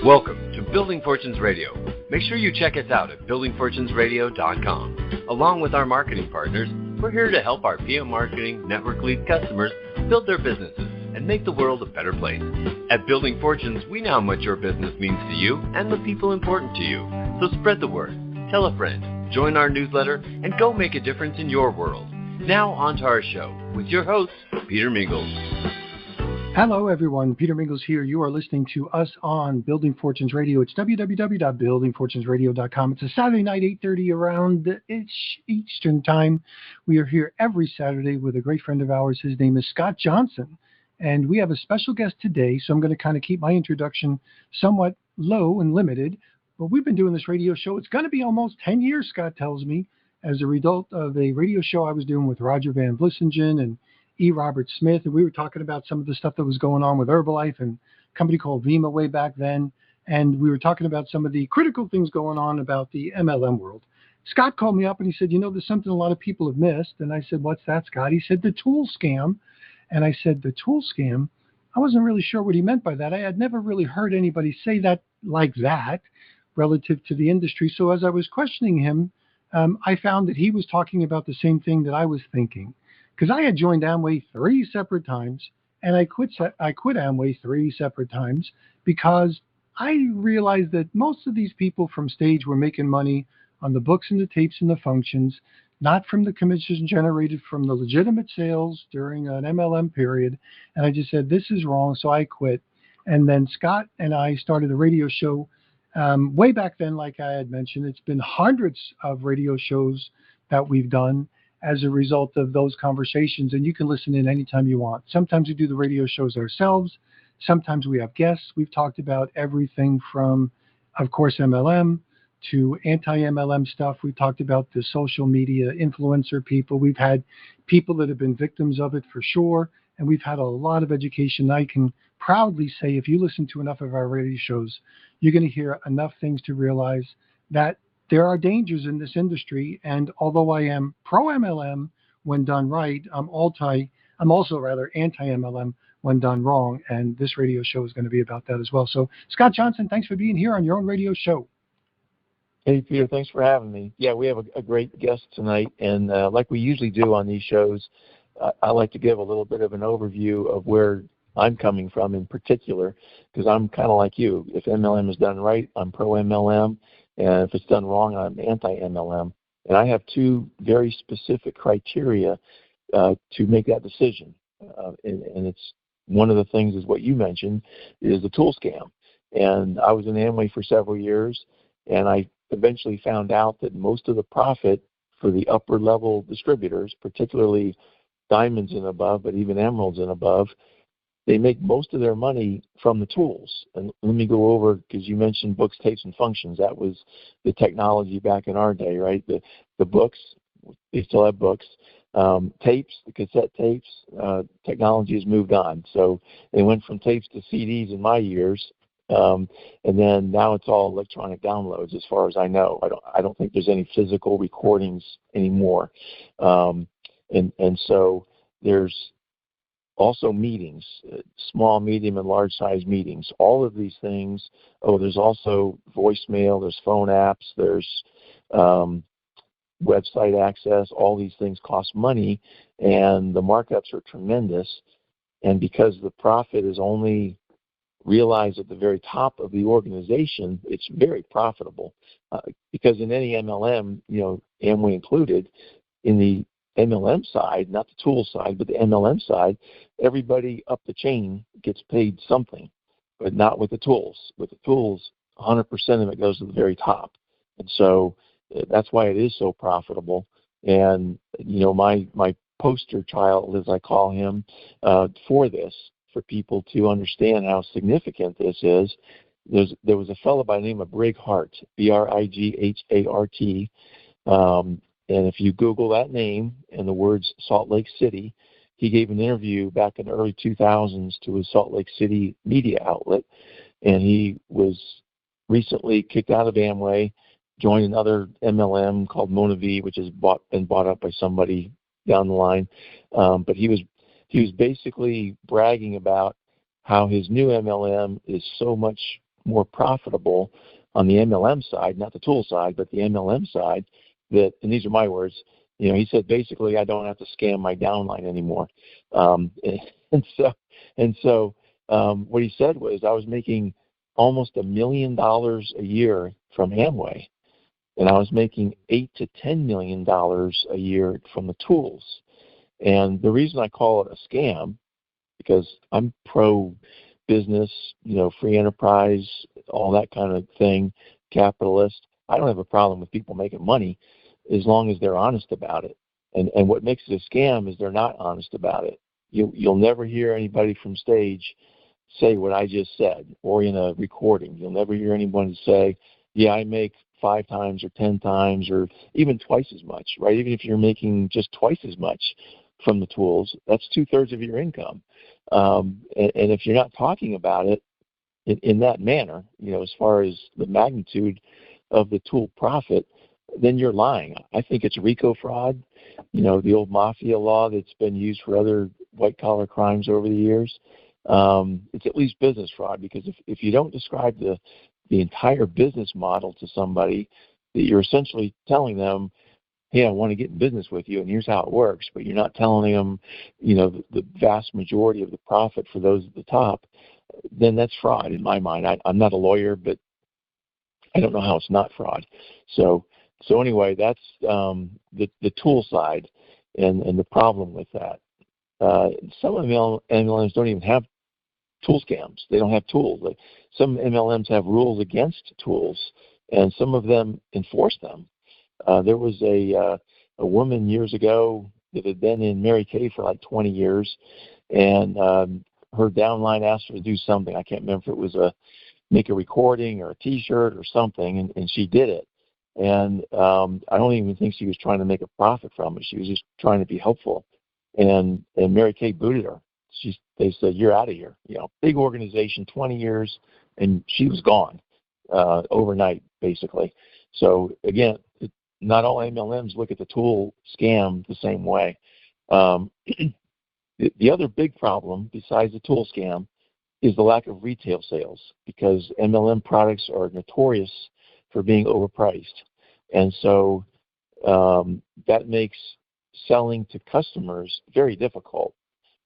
Welcome to Building Fortunes Radio. Make sure you check us out at buildingfortunesradio.com. Along with our marketing partners, we're here to help our PM Marketing Network Lead customers build their businesses and make the world a better place. At Building Fortunes, we know how much your business means to you and the people important to you. So spread the word, tell a friend, join our newsletter, and go make a difference in your world. Now on to our show with your host, Peter Mingilis. Hello, everyone. Peter Mingilis here. You are listening to us on Building Fortunes Radio. It's www.buildingfortunesradio.com. It's a Saturday night, 8:30 around Eastern Time. We are here every Saturday with a great friend of ours. His name is Scott Johnson. And we have a special guest today, so I'm going to kind of keep my introduction somewhat low and limited. But we've been doing this radio show. It's going to be almost 10 years, Scott tells me, as a result of a radio show I was doing with Roger Van Vlissingen and E. Robert Smith, and we were talking about some of the stuff that was going on with Herbalife and a company called Vima way back then, and we were talking about some of the critical things going on about the MLM world. Scott called me up and he said, you know, there's something a lot of people have missed, and I said, what's that, Scott? He said, the tool scam, and I said, the tool scam? I wasn't really sure what he meant by that. I had never really heard anybody say that like that relative to the industry, so as I was questioning him, I found that he was talking about the same thing that I was thinking. Because I had joined Amway 3 separate times, and I quit Amway 3 separate times because I realized that most of these people from stage were making money on the books and the tapes and the functions, not from the commissions generated from the legitimate sales during an MLM period. And I just said, this is wrong, so I quit. And then Scott and I started a radio show way back then, like I had mentioned. It's been hundreds of radio shows that we've done as a result of those conversations, and you can listen in anytime you want. Sometimes we do the radio shows ourselves. Sometimes we have guests. We've talked about everything from, of course, MLM to anti-MLM stuff. We've talked about the social media influencer people. We've had people that have been victims of it for sure, and we've had a lot of education. I can proudly say if you listen to enough of our radio shows, you're going to hear enough things to realize that there are dangers in this industry, and although I am pro-MLM when done right, I'm also anti-MLM when done wrong, and this radio show is going to be about that as well. So, Scott Johnson, thanks for being here on your own radio show. Hey, Peter, thanks for having me. Yeah, we have a great guest tonight, and like we usually do on these shows, I like to give a little bit of an overview of where I'm coming from in particular, because I'm kind of like you. If MLM is done right, I'm pro-MLM. And if it's done wrong, I'm anti-MLM. And I have two very specific criteria to make that decision. And it's one of the things is what you mentioned is the tool scam. And I was in Amway for several years, and I eventually found out that most of the profit for the upper level distributors, particularly diamonds and above, but even emeralds and above, they make most of their money from the tools. And let me go over, because you mentioned books, tapes, and functions. That was the technology back in our day, right? The books, they still have books. Tapes, the cassette tapes, technology has moved on. So they went from tapes to CDs in my years, and then now it's all electronic downloads as far as I know. I don't think there's any physical recordings anymore. And so there's also meetings, small, medium, and large-size meetings. All of these things. Oh, there's also voicemail. There's phone apps. There's website access. All these things cost money, and the markups are tremendous. And because the profit is only realized at the very top of the organization, it's very profitable. Because in any MLM, you know, Amway included, in the MLM side, not the tool side, but the MLM side, everybody up the chain gets paid something, but not with the tools. With the tools, 100% of it goes to the very top. And so that's why it is so profitable. And, you know, my poster child, as I call him, for this, for people to understand how significant this is, there was a fellow by the name of Brig Hart, Brighart. And if you Google that name and the words Salt Lake City, he gave an interview back in the early 2000s to a Salt Lake City media outlet, and he was recently kicked out of Amway, joined another MLM called Monavi, which has been bought up by somebody down the line. But he was basically bragging about how his new MLM is so much more profitable on the MLM side, not the tool side, but the MLM side, that, and these are my words, he said, basically, I don't have to scam my downline anymore. And so what he said was, I was making almost $1 million a year from Amway, and I was making $8 to $10 million a year from the tools. And the reason I call it a scam, because I'm pro-business, free enterprise, all that kind of thing, capitalist. I don't have a problem with people making money as long as they're honest about it. And what makes it a scam is they're not honest about it. You'll never hear anybody from stage say what I just said, or in a recording. You'll never hear anyone say, yeah, I make 5 times or 10 times or even twice as much, right? Even if you're making just twice as much from the tools, that's 2/3 of your income. And if you're not talking about it in that manner, as far as the magnitude of the tool profit, then you're lying. I think it's RICO fraud, the old mafia law that's been used for other white-collar crimes over the years. It's at least business fraud, because if you don't describe the entire business model to somebody, that you're essentially telling them, hey, I want to get in business with you, and here's how it works, but you're not telling them, the vast majority of the profit for those at the top, then that's fraud in my mind. I'm not a lawyer, but I don't know how it's not fraud. So anyway, that's the tool side and the problem with that. Some MLMs don't even have tool scams. They don't have tools. Some MLMs have rules against tools, and some of them enforce them. There was a woman years ago that had been in Mary Kay for like 20 years, and her downline asked her to do something. I can't remember if it was make a recording or a T-shirt or something, and she did it. And I don't even think she was trying to make a profit from it. She was just trying to be helpful. And Mary Kay booted her. They said, you're out of here. Big organization, 20 years, and she was gone overnight, basically. So, again, not all MLMs look at the tool scam the same way. The other big problem, besides the tool scam, is the lack of retail sales, because MLM products are notorious for being overpriced. And so that makes selling to customers very difficult.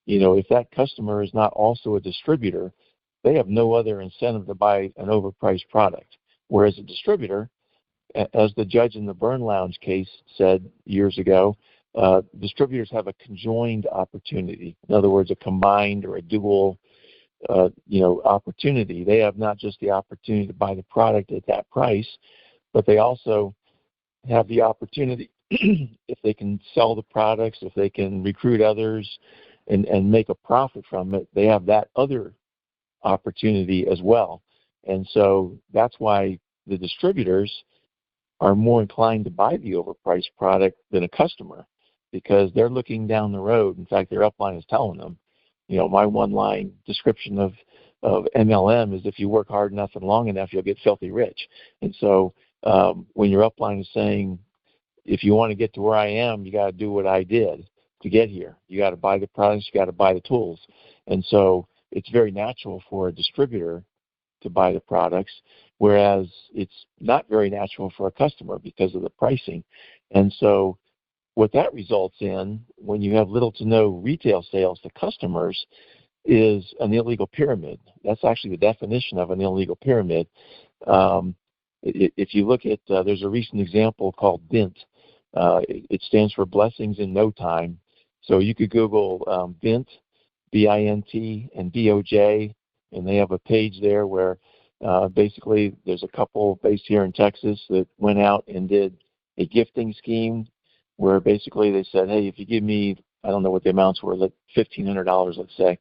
If that customer is not also a distributor, they have no other incentive to buy an overpriced product. Whereas a distributor, as the judge in the Burn Lounge case said years ago, distributors have a conjoined opportunity. In other words, a combined or a dual opportunity. They have not just the opportunity to buy the product at that price, but they also have the opportunity, if they can sell the products, if they can recruit others and make a profit from it, they have that other opportunity as well. And so that's why the distributors are more inclined to buy the overpriced product than a customer, because they're looking down the road. In fact, their upline is telling them, my one-line description of MLM is, if you work hard enough and long enough, you'll get filthy rich. And so when your upline is saying, if you want to get to where I am, you got to do what I did to get here. You got to buy the products, you got to buy the tools. And so it's very natural for a distributor to buy the products, whereas it's not very natural for a customer because of the pricing. And so what that results in, when you have little to no retail sales to customers, is an illegal pyramid. That's actually the definition of an illegal pyramid. If you look at, there's a recent example called BINT. It stands for Blessings in No Time. So you could Google BINT, B-I-N-T, and DOJ, and they have a page there where basically there's a couple based here in Texas that went out and did a gifting scheme where basically they said, hey, if you give me, I don't know what the amounts were, like $1,500, let's say,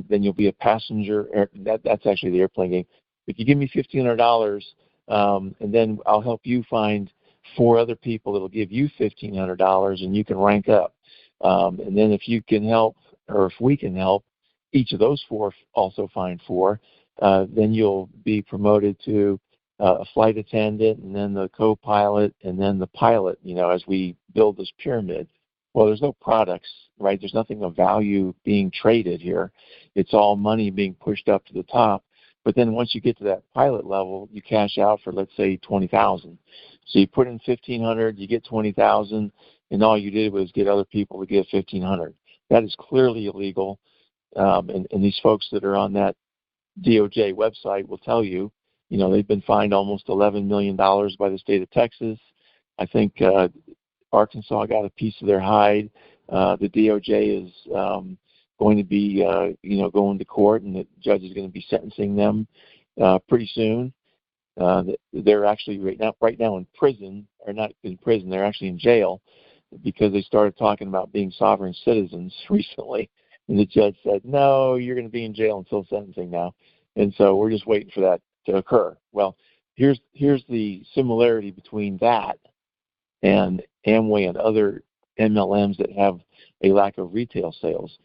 then you'll be a passenger. That's actually the airplane game. If you give me $1,500, and then I'll help you find 4 other people that'll give you $1,500, and you can rank up. And then if you can help, or if we can help each of those 4 also find 4, then you'll be promoted to a flight attendant, and then the co-pilot, and then the pilot, as we build this pyramid. Well, there's no products, right? There's nothing of value being traded here. It's all money being pushed up to the top. But then once you get to that pilot level, you cash out for, let's say, $20,000. So you put in $1,500, you get $20,000, and all you did was get other people to give $1,500. That is clearly illegal. And these folks that are on that DOJ website will tell you, they've been fined almost $11 million by the state of Texas. I think Arkansas got a piece of their hide. The DOJ is going to be, going to court, and the judge is going to be sentencing them pretty soon. They're actually right now in prison, or not in prison, they're actually in jail because they started talking about being sovereign citizens recently. And the judge said, no, you're going to be in jail until sentencing now. And so we're just waiting for that to occur. Well, here's the similarity between that and Amway and other MLMs that have a lack of retail sales.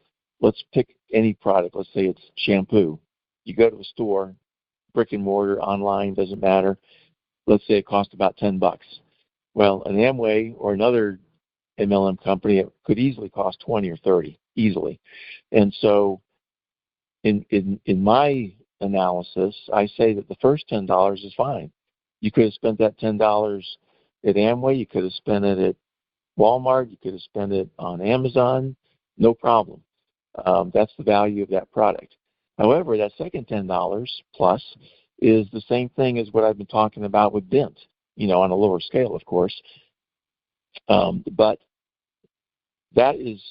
Let's pick any product. Let's say it's shampoo. You go to a store, brick and mortar, online, doesn't matter. Let's say it costs about $10. Well, an Amway or another MLM company, it could easily cost 20 or 30, easily. And so in my analysis, I say that the first $10 is fine. You could have spent that $10 at Amway. You could have spent it at Walmart. You could have spent it on Amazon. No problem. That's the value of that product. However, that second $10 plus is the same thing as what I've been talking about with Bint, on a lower scale, of course. But that is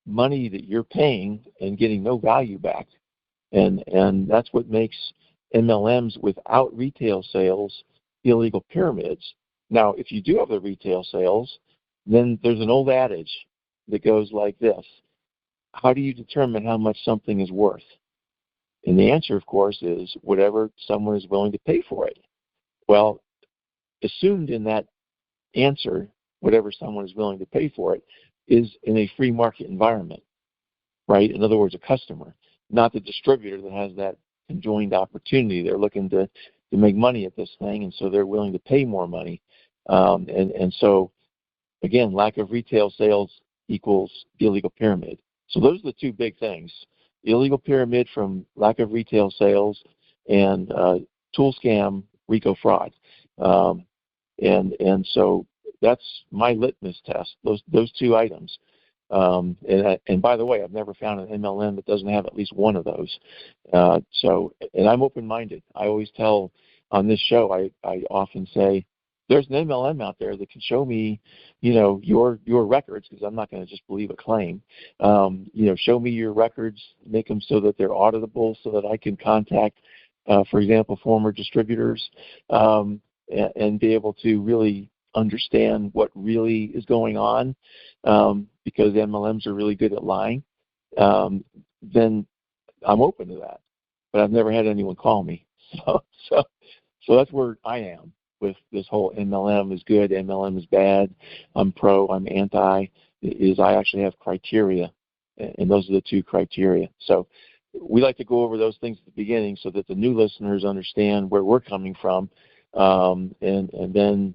money that you're paying and getting no value back. And that's what makes MLMs without retail sales illegal pyramids. Now, if you do have the retail sales, then there's an old adage that goes like this. How do you determine how much something is worth? And the answer, of course, is whatever someone is willing to pay for it. Well, assumed in that answer, whatever someone is willing to pay for it, is in a free market environment, right? In other words, a customer, not the distributor that has that conjoined opportunity. They're looking to make money at this thing, and so they're willing to pay more money. And so, again, lack of retail sales equals illegal pyramid. So those are the two big things: illegal pyramid from lack of retail sales, and tool scam, RICO fraud. And so that's my litmus test. Those two items. And by the way, I've never found an MLM that doesn't have at least one of those. And I'm open-minded. I always tell on this show, I often say, there's an MLM out there that can show me, your records, because I'm not going to just believe a claim. Show me your records, make them so that they're auditable, so that I can contact, for example, former distributors, and be able to really understand what really is going on, because MLMs are really good at lying. Then I'm open to that. But I've never had anyone call me. So that's where I am with this whole MLM is good, MLM is bad, I'm pro, I'm anti, is I actually have criteria, and those are the two criteria. So we like to go over those things at the beginning so that the new listeners understand where we're coming from, and then,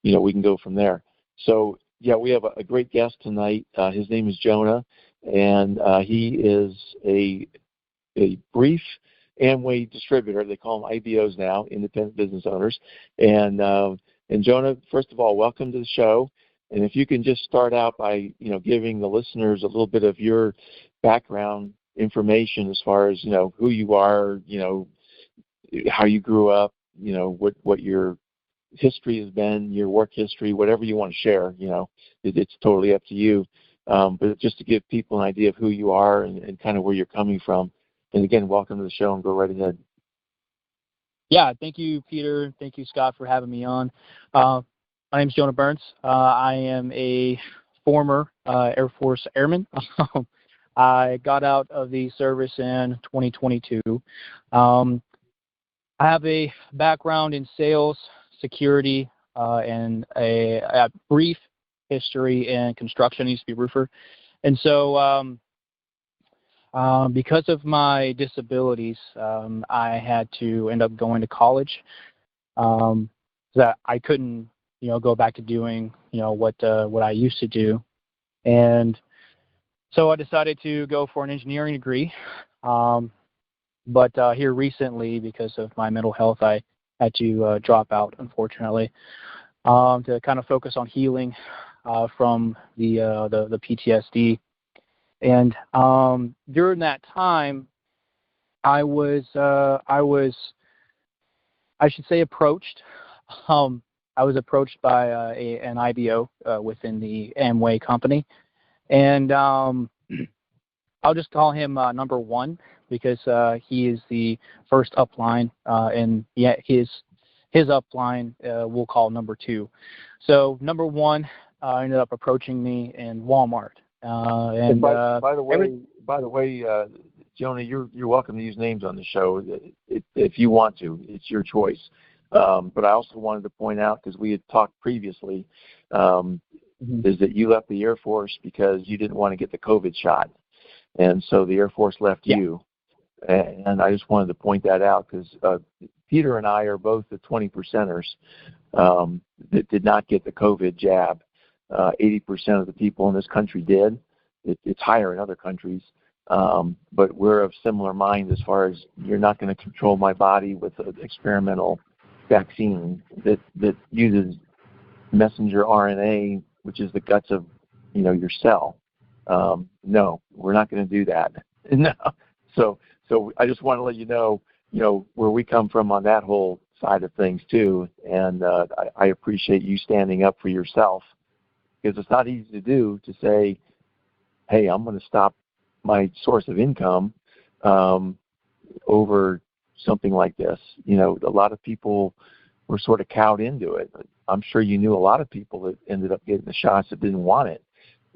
we can go from there. So, yeah, we have a great guest tonight. His name is Jonah, and he is a brief Amway distributor. They call them IBOs now, independent business owners. And Jonah, first of all, welcome to the show. And if you can just start out by, giving the listeners a little bit of your background information as far as, who you are, how you grew up, what your history has been, your work history, whatever you want to share, it's totally up to you. But just to give people an idea of who you are and kind of where you're coming from. And again, welcome to the show, and go right ahead. Yeah, thank you, Peter. Thank you, Scott, for having me on. My name is Jonah Burns. I am a former Air Force airman. I got out of the service in 2022. I have a background in sales, security, and a brief history in construction. I used to be a roofer. And so because of my disabilities, I had to end up going to college. That I couldn't, go back to doing, what I used to do. And so I decided to go for an engineering degree. But here recently, because of my mental health, I had to drop out, unfortunately, to kind of focus on healing from the PTSD. And during that time, I was, I should say, approached. I was approached by an IBO within the Amway company, and I'll just call him number one because he is the first upline, and his upline we'll call number two. So number one ended up approaching me in Walmart. And by the way, Jonah, you're welcome to use names on the show if you want to. It's your choice. But I also wanted to point out, because we had talked previously, is that you left the Air Force because you didn't want to get the COVID shot, and so the Air Force left you. And I just wanted to point that out because Peter and I are both the 20%ers that did not get the COVID jab. 80% of the people in this country did. It's higher in other countries. But we're of similar mind as far as you're not going to control my body with an experimental vaccine that uses messenger RNA, which is the guts of your cell. No, we're not going to do that. No. So I just want to let you know where we come from on that whole side of things too, and I appreciate you standing up for yourself, because it's not easy to do, to say, hey, I'm going to stop my source of income over something like this. A lot of people were sort of cowed into it. I'm sure you knew a lot of people that ended up getting the shots that didn't want it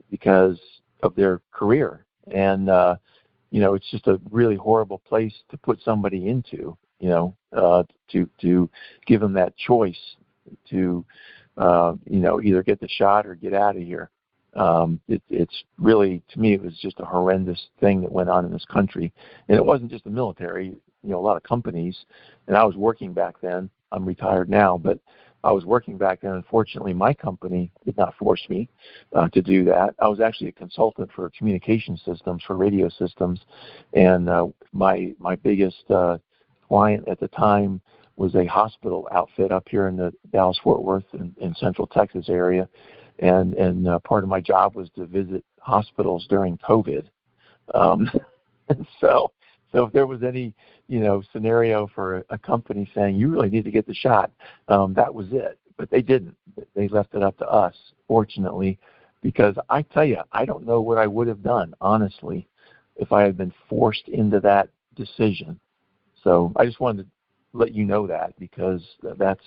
because of their career. And, it's just a really horrible place to put somebody into, to give them that choice to, either get the shot or get out of here. It's really, to me, it was just a horrendous thing that went on in this country. And it wasn't just the military, a lot of companies. And I was working back then. I'm retired now, but I was working back then. Unfortunately, my company did not force me to do that. I was actually a consultant for communication systems, for radio systems. And my biggest client at the time was a hospital outfit up here in the Dallas-Fort Worth in Central Texas area. And part of my job was to visit hospitals during COVID. And so if there was any, scenario for a company saying, you really need to get the shot, that was it. But they didn't. They left it up to us, fortunately, because I tell you, I don't know what I would have done, honestly, if I had been forced into that decision. So I just wanted to let you know that, because that's,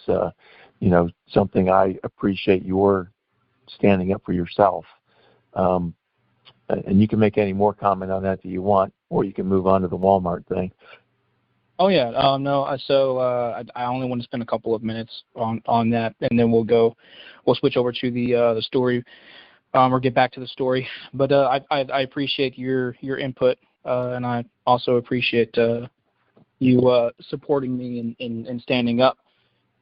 something I appreciate your standing up for yourself. And you can make any more comment on that you want, or you can move on to the Walmart thing. Oh yeah, no. So I only want to spend a couple of minutes on that, and then we'll switch over to the story, or get back to the story. But I appreciate your input, and I also appreciate you supporting me and standing up,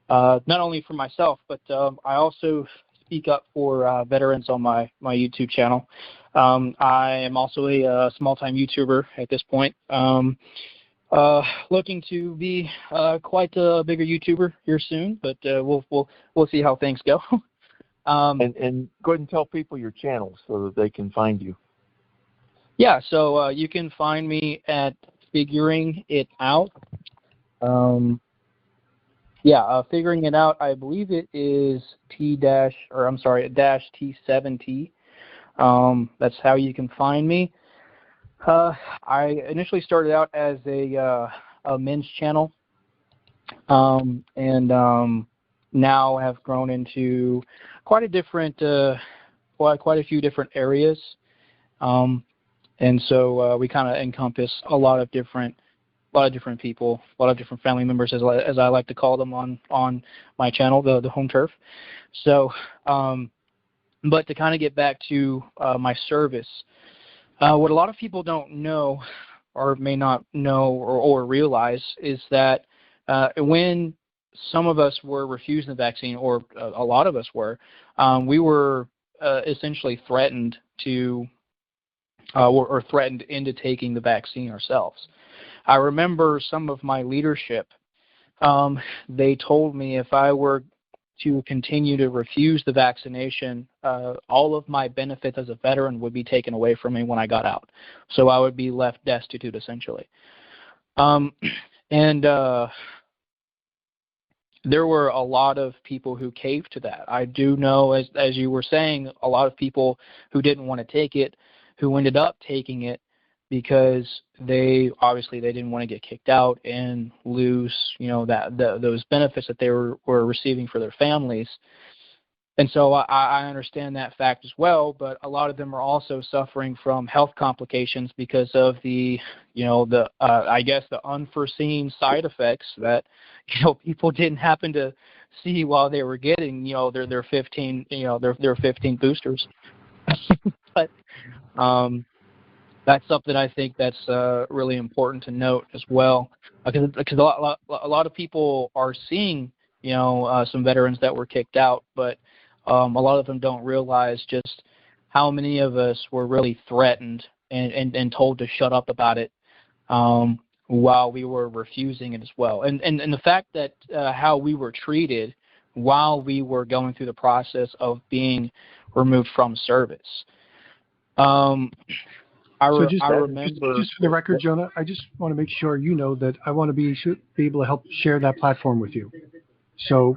not only for myself, but I also speak up for veterans on my YouTube channel. I am also a small-time YouTuber at this point. Looking to be quite a bigger YouTuber here soon, but we'll see how things go. And go ahead and tell people your channel so that they can find you. Yeah, so you can find me at Figuring It Out. Figuring It Out. I believe it is -T7T. That's how you can find me. I initially started out as a men's channel, and now have grown into quite a few different areas, and so we kind of encompass a lot of different people, a lot of different family members, as I like to call them on my channel, the home turf. So, but to kind of get back to my service. What a lot of people don't know, or may not know or realize, is that when some of us were refusing the vaccine, or a lot of us were, we were essentially threatened to, or threatened into taking the vaccine ourselves. I remember some of my leadership, they told me if I were to continue to refuse the vaccination, all of my benefits as a veteran would be taken away from me when I got out. So I would be left destitute, essentially. There were a lot of people who caved to that. I do know, as you were saying, a lot of people who didn't want to take it, who ended up taking it because they didn't want to get kicked out and lose, those benefits that they were receiving for their families. And so I understand that fact as well, but a lot of them are also suffering from health complications because of the unforeseen side effects that, people didn't happen to see while they were getting, their 15 boosters. But that's something I think that's really important to note as well, because a lot of people are seeing, some veterans that were kicked out, but a lot of them don't realize just how many of us were really threatened and told to shut up about it while we were refusing it as well. And the fact that how we were treated while we were going through the process of being removed from service. I remember. Just for the record, Jonah, I just want to make sure you know that I want to be able to help share that platform with you. So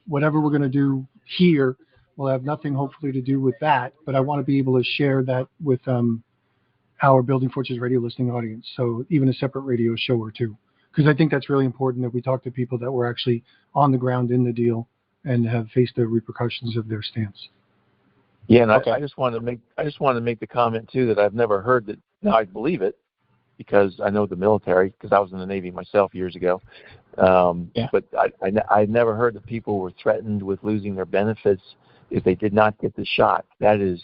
whatever we're going to do here will have nothing, hopefully, to do with that. But I want to be able to share that with our Building Fortunes Radio listening audience. So even a separate radio show or two, because I think that's really important that we talk to people that were actually on the ground in the deal and have faced the repercussions of their stance. Yeah, and I just wanted to make the comment too that I've never heard that. Now I believe it because I know the military, because I was in the Navy myself years ago. But I never heard that people were threatened with losing their benefits if they did not get the shot. That is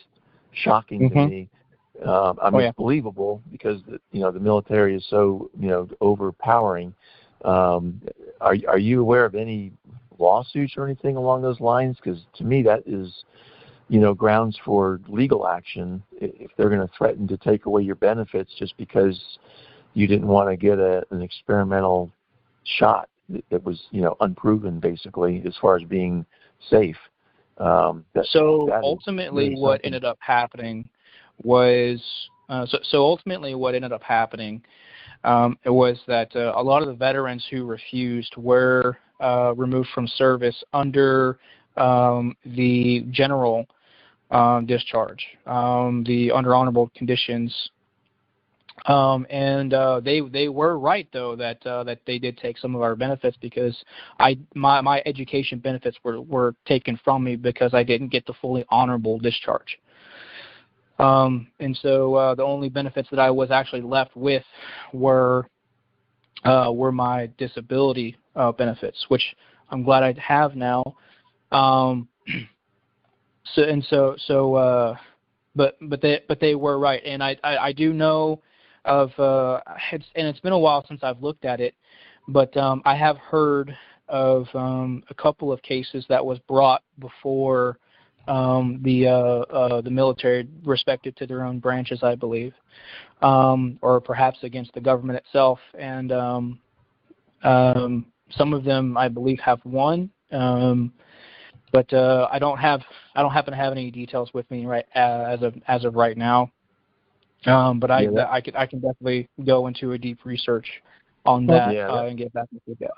shocking to me. It's believable because the military is so overpowering. Are you aware of any lawsuits or anything along those lines? Because to me that is grounds for legal action if they're going to threaten to take away your benefits just because you didn't want to get an experimental shot that was unproven basicully as far as being safe. Ultimately what ended up happening was that a lot of the veterans who refused were removed from service under the general discharge, under honorable conditions. They were right though that they did take some of our benefits because my education benefits were taken from me because I didn't get the fully honorable discharge. And so the only benefits that I was actually left with were my disability benefits, which I'm glad I have now. But they were right, and I do know of and it's been a while since I've looked at it, but I have heard of a couple of cases that was brought before the military, respective to their own branches, I believe, or perhaps against the government itself, and some of them I believe have won. But I don't happen to have any details with me right as of right now. But I can definitely go into a deep research on that and get back with you guys.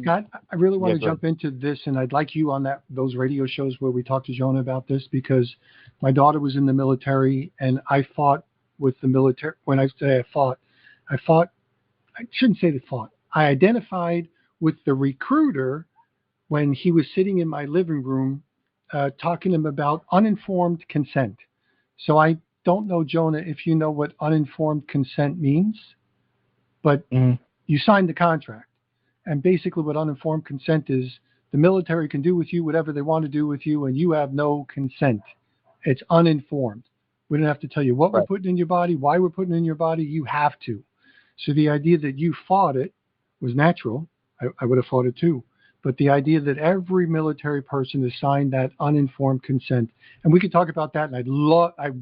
Scott, I really want to jump into this, and I'd like you on those radio shows where we talk to Jonah about this, because my daughter was in the military, and I fought with the military. When I say I fought, I shouldn't say that fought. I identified with the recruiter when he was sitting in my living room talking to him about uninformed consent. So I don't know, Jonah, if you know what uninformed consent means, but you signed the contract. And basically what uninformed consent is, the military can do with you whatever they want to do with you, and you have no consent. It's uninformed. We don't have to tell you what we're putting in your body, why we're putting it in your body. You have to. So the idea that you fought it was natural. I would have fought it too. But the idea that every military person has signed that uninformed consent, and we could talk about that, and I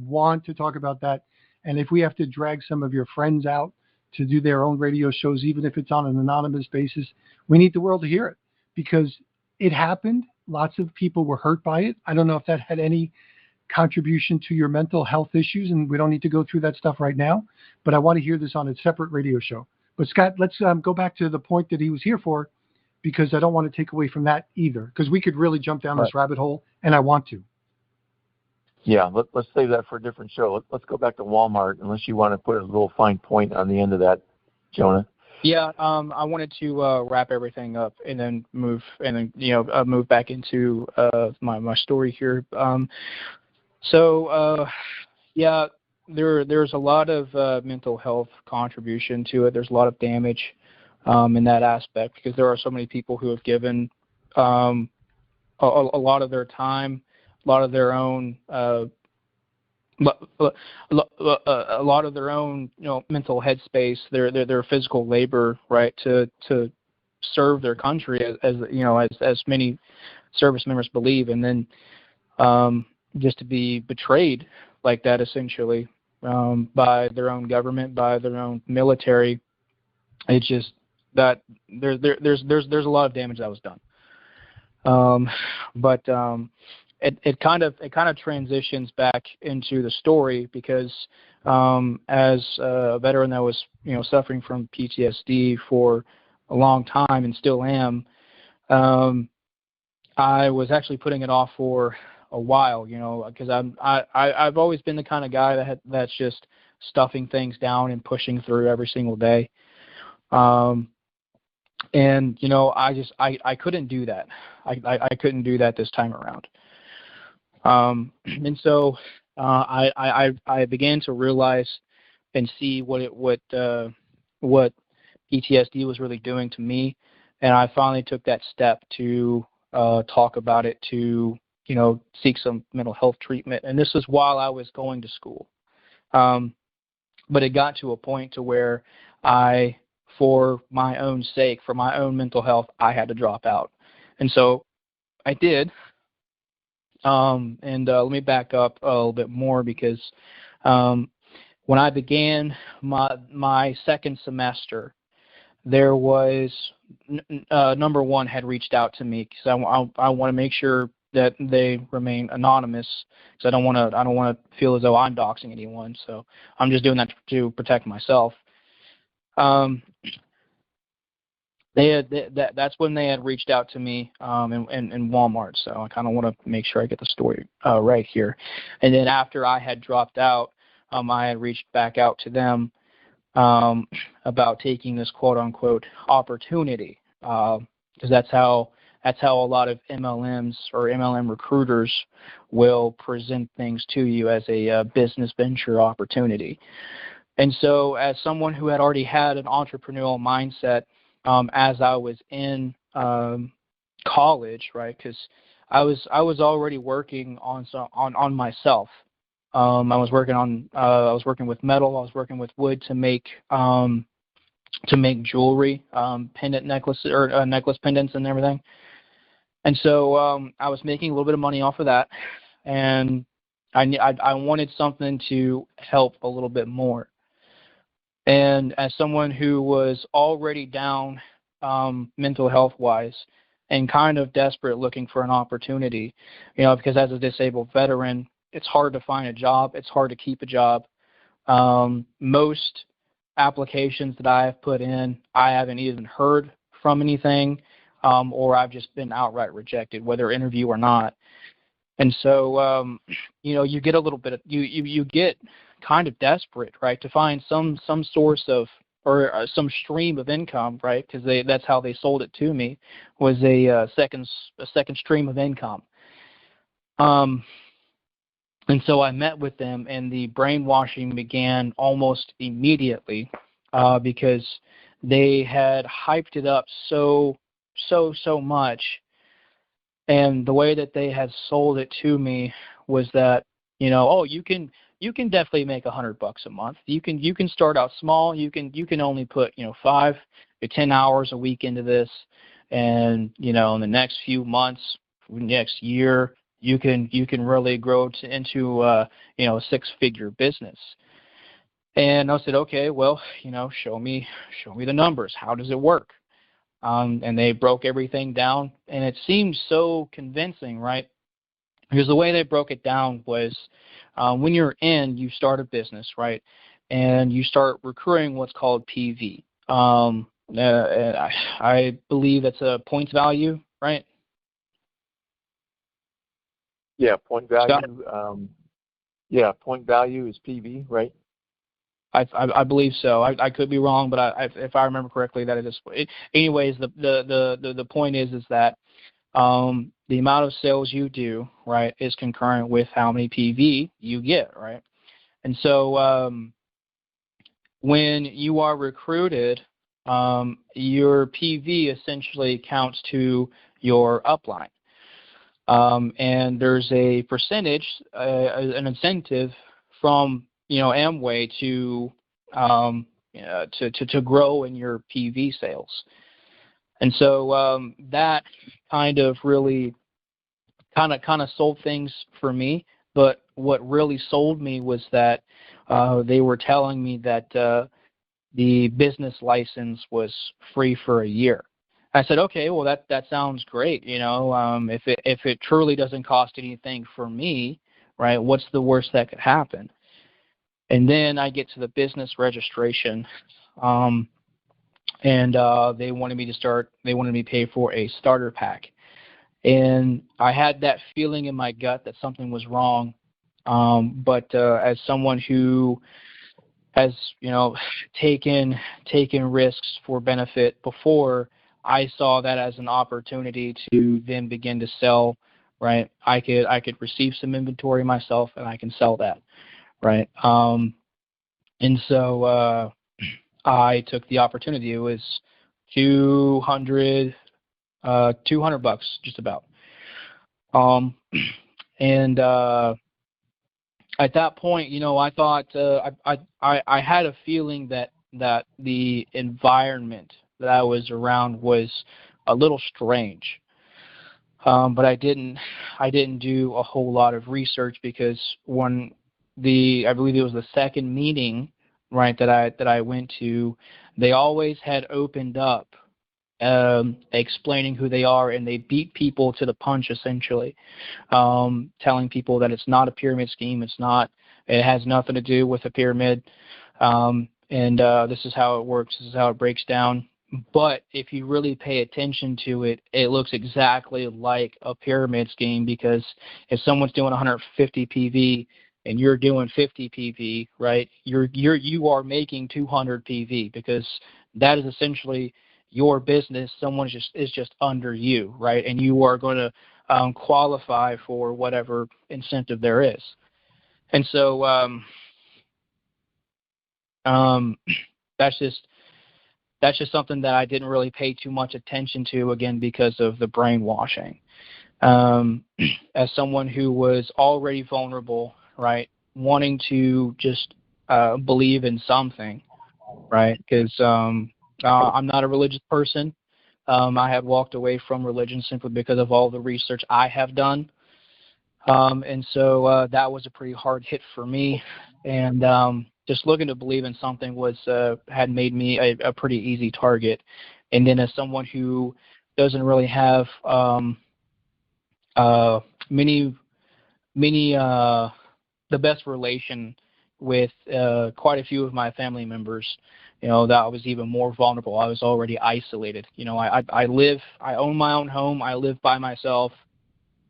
want to talk about that. And if we have to drag some of your friends out to do their own radio shows, even if it's on an anonymous basis. We need the world to hear it because it happened. Lots of people were hurt by it. I don't know if that had any contribution to your mental health issues, and we don't need to go through that stuff right now, but I want to hear this on a separate radio show. But Scott, let's go back to the point that he was here for, because I don't want to take away from that either, because we could really jump down this rabbit hole, and I want to. Yeah, let's save that for a different show. Let's go back to Walmart, unless you want to put a little fine point on the end of that, Jonah. Yeah, I wanted to wrap everything up and then move back into my story here. There's a lot of mental health contribution to it. There's a lot of damage in that aspect, because there are so many people who have given a lot of their time, a lot of their own mental headspace, their physical labor, right, to serve their country, as many service members believe, and then just to be betrayed like that, essentially, by their own government, by their own military. It's just that there's a lot of damage that was done. It kind of transitions back into the story, because as a veteran that was suffering from PTSD for a long time and still am, I was actually putting it off for a while, because I've always been the kind of guy that's just stuffing things down and pushing through every single day. And I couldn't do that. I couldn't do that this time around. And so I began to realize and see what PTSD was really doing to me, and I finally took that step to talk about it, to seek some mental health treatment. And this was while I was going to school. But it got to a point to where for my own sake, for my own mental health, I had to drop out. And so I did. Let me back up a little bit more, because when I began my second semester, there was number one had reached out to me, because I want to make sure that they remain anonymous, because I don't want to feel as though I'm doxing anyone. So I'm just doing that to protect myself. That's when they had reached out to me in Walmart. So I kind of want to make sure I get the story right here. And then after I had dropped out, I had reached back out to them about taking this quote unquote opportunity, because that's how a lot of MLMs or MLM recruiters will present things to you, as a business venture opportunity. And so, as someone who had already had an entrepreneurial mindset, as I was in college, right? Because I was already working on myself. I was working with metal. I was working with wood to make jewelry, pendant necklaces, or necklace pendants and everything. And so I was making a little bit of money off of that, and I wanted something to help a little bit more. And as someone who was already down mental health-wise and kind of desperate looking for an opportunity, because as a disabled veteran, it's hard to find a job. It's hard to keep a job. Most applications that I have put in, I haven't even heard from anything, or I've just been outright rejected, whether interview or not. And so, you get a little bit of, you get kind of desperate, right, to find some source of, or some stream of income, right, because that's how they sold it to me, was a second stream of income. And so I met with them, and the brainwashing began almost immediately, because they had hyped it up so much. And the way that they had sold it to me was that, you can definitely make $100 a month. You can start out small. You can only put 5 to 10 hours a week into this, and in the next few months, next year, you can really grow into a 6-figure business. And I said, okay, well, show me the numbers. How does it work? And they broke everything down, and it seemed so convincing, right? Because the way they broke it down was, when you're you start a business, right? And you start recruiting what's called PV. I believe that's a points value, right? Yeah, point value. Point value is PV, right? I believe so. I could be wrong, but if I remember correctly, that it is. Anyways, the point is that the amount of sales you do, right, is concurrent with how many PV you get, right? And so when you are recruited, your PV essentially counts to your upline. And there's a percentage, an incentive from Amway to grow in your PV sales. And so that kind of really kind of sold things for me. But what really sold me was that they were telling me that the business license was free for a year. I said, okay, well that sounds great. If it truly doesn't cost anything for me, right? What's the worst that could happen? And then I get to the business registration, and they wanted me to pay for a starter pack. And I had that feeling in my gut that something was wrong. But as someone who has, taken risks for benefit before, I saw that as an opportunity to then begin to sell, right? I could receive some inventory myself and I can sell that, right? And so I took the opportunity. It was $200 just about. And at that point, I thought I had a feeling that the environment that I was around was a little strange. But I didn't do a whole lot of research, because I believe it was the second meeting, right, that I went to, they always had opened up explaining who they are, and they beat people to the punch, essentially, telling people that it's not a pyramid scheme, it has nothing to do with a pyramid, and this is how it works, this is how it breaks down. But if you really pay attention to it, it looks exactly like a pyramid scheme, because if someone's doing 150 PV and you're doing 50 PV, right, you are making 200 PV, because that is essentially your business. Someone is just under you, right, and you are going to qualify for whatever incentive there is. And so that's just something that I didn't really pay too much attention to, again, because of the brainwashing. As someone who was already vulnerable, right, wanting to just believe in something, right, because I'm not a religious person. I had walked away from religion simply because of all the research I have done. And so that was a pretty hard hit for me. And just looking to believe in something had made me a pretty easy target. And then as someone who doesn't really have the best relation with quite a few of my family members, that I was even more vulnerable. I was already isolated. I own my own home. I live by myself.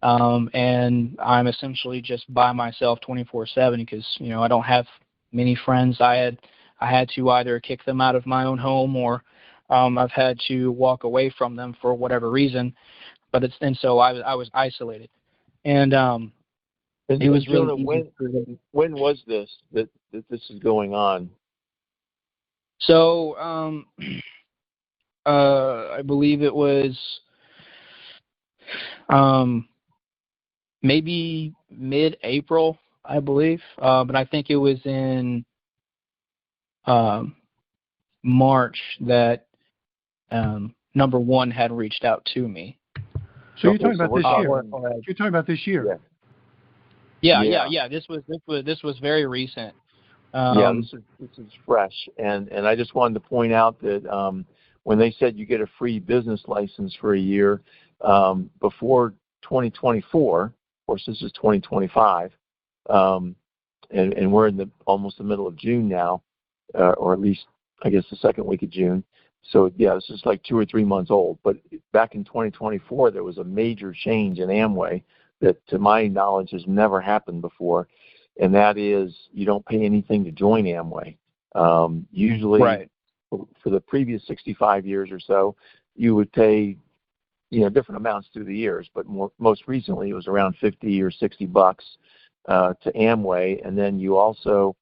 And I'm essentially just by myself 24/7, because I don't have many friends. I had to either kick them out of my own home, or I've had to walk away from them for whatever reason. So I was isolated, and it was really easy. When was this that this is going on? So I believe it was maybe mid-April, I believe, but I think it was in March that number one had reached out to me. So you're talking about this year. You're talking about this year. Yeah. This was very recent. Yeah, this is fresh, and I just wanted to point out that when they said you get a free business license for a year before 2024, of course this is 2025, and we're in almost the middle of June now, or at least I guess the second week of June. So yeah, this is like 2 or 3 months old. But back in 2024, there was a major change in Amway that, to my knowledge, has never happened before, and that is you don't pay anything to join Amway. Usually, right. For the previous 65 years or so, you would pay, different amounts through the years, but most recently it was around $50 or $60 to Amway, and then you also,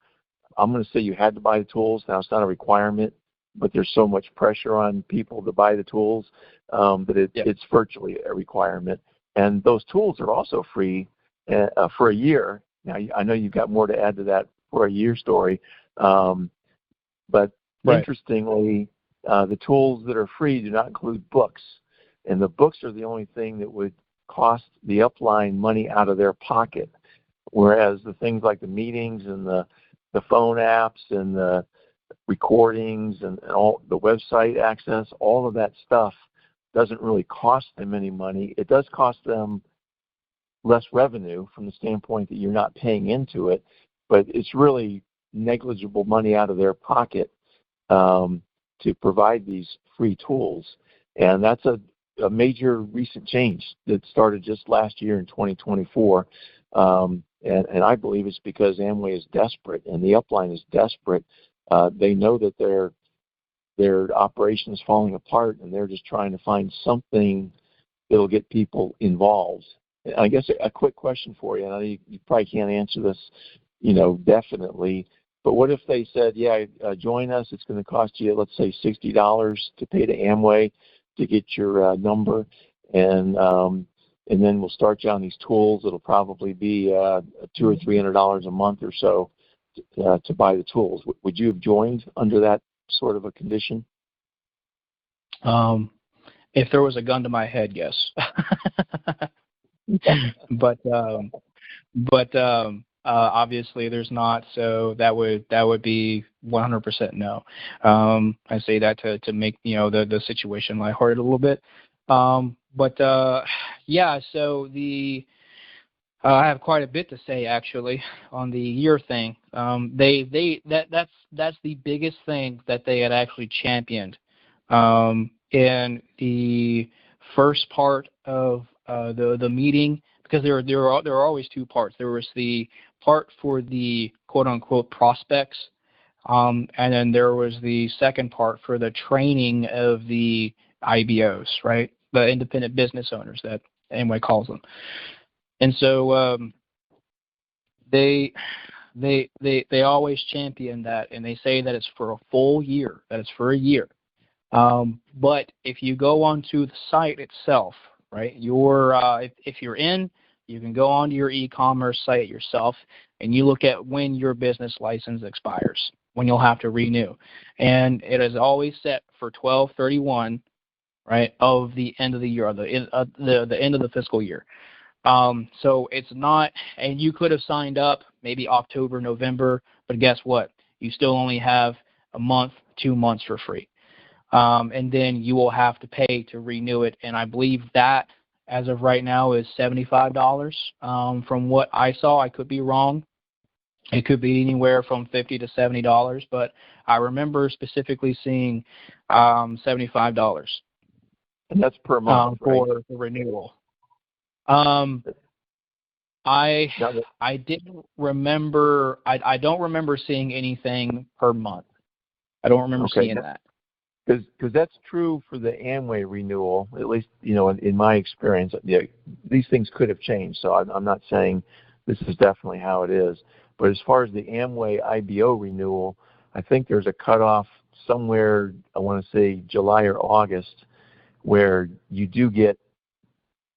I'm going to say you had to buy the tools. Now it's not a requirement, but there's so much pressure on people to buy the tools that it's virtually a requirement. And those tools are also free for a year. Now I know you've got more to add to that for a year story, but interestingly, the tools that are free do not include books. And the books are the only thing that would cost the upline money out of their pocket, whereas the things like the meetings and the phone apps and the recordings and all the website access, all of that stuff doesn't really cost them any money. It does cost them less revenue from the standpoint that you're not paying into it, but it's really negligible money out of their pocket to provide these free tools. And that's a major recent change that started just last year in 2024. And I believe it's because Amway is desperate and the upline is desperate. They know that their operation is falling apart, and they're just trying to find something that'll get people involved. And I guess a quick question for you, and I know you probably can't answer this, definitely, but what if they said, join us, it's going to cost you, let's say, $60 to pay to Amway to get your number, and then we'll start you on these tools. It'll probably be $200 or $300 a month or so to buy the tools. Would you have joined under that sort of a condition? If there was a gun to my head, yes. but obviously there's not, so that would be 100% no. I say that to make the situation lighthearted a little bit. So I have quite a bit to say actually on the year thing. That's the biggest thing that they had actually championed in the first part of the meeting, because there are always two parts. There was the part for the quote unquote prospects, and then there was the second part for the training of the IBOs, right? The independent business owners that Amway calls them. And so they always champion that, and they say that it's for a full year, that it's for a year. But if you go onto the site itself, right, if you're in, you can go onto your e-commerce site yourself, and you look at when your business license expires, when you'll have to renew. And it is always set for 12/31, right, of the end of the year, the end of the fiscal year. So it's not, and you could have signed up maybe October, November, but guess what? You still only have a month, 2 months for free. And then you will have to pay to renew it. And I believe that, as of right now, is $75. From what I saw, I could be wrong. It could be anywhere from $50 to $70, but I remember specifically seeing $75. And that's per month, for right? the renewal. I didn't remember. I don't remember seeing anything per month. I don't remember seeing that. Because that's true for the Amway renewal, at least in my experience. These things could have changed, so I'm not saying this is definitely how it is. But as far as the Amway IBO renewal, I think there's a cutoff somewhere, I want to say July or August, where you do get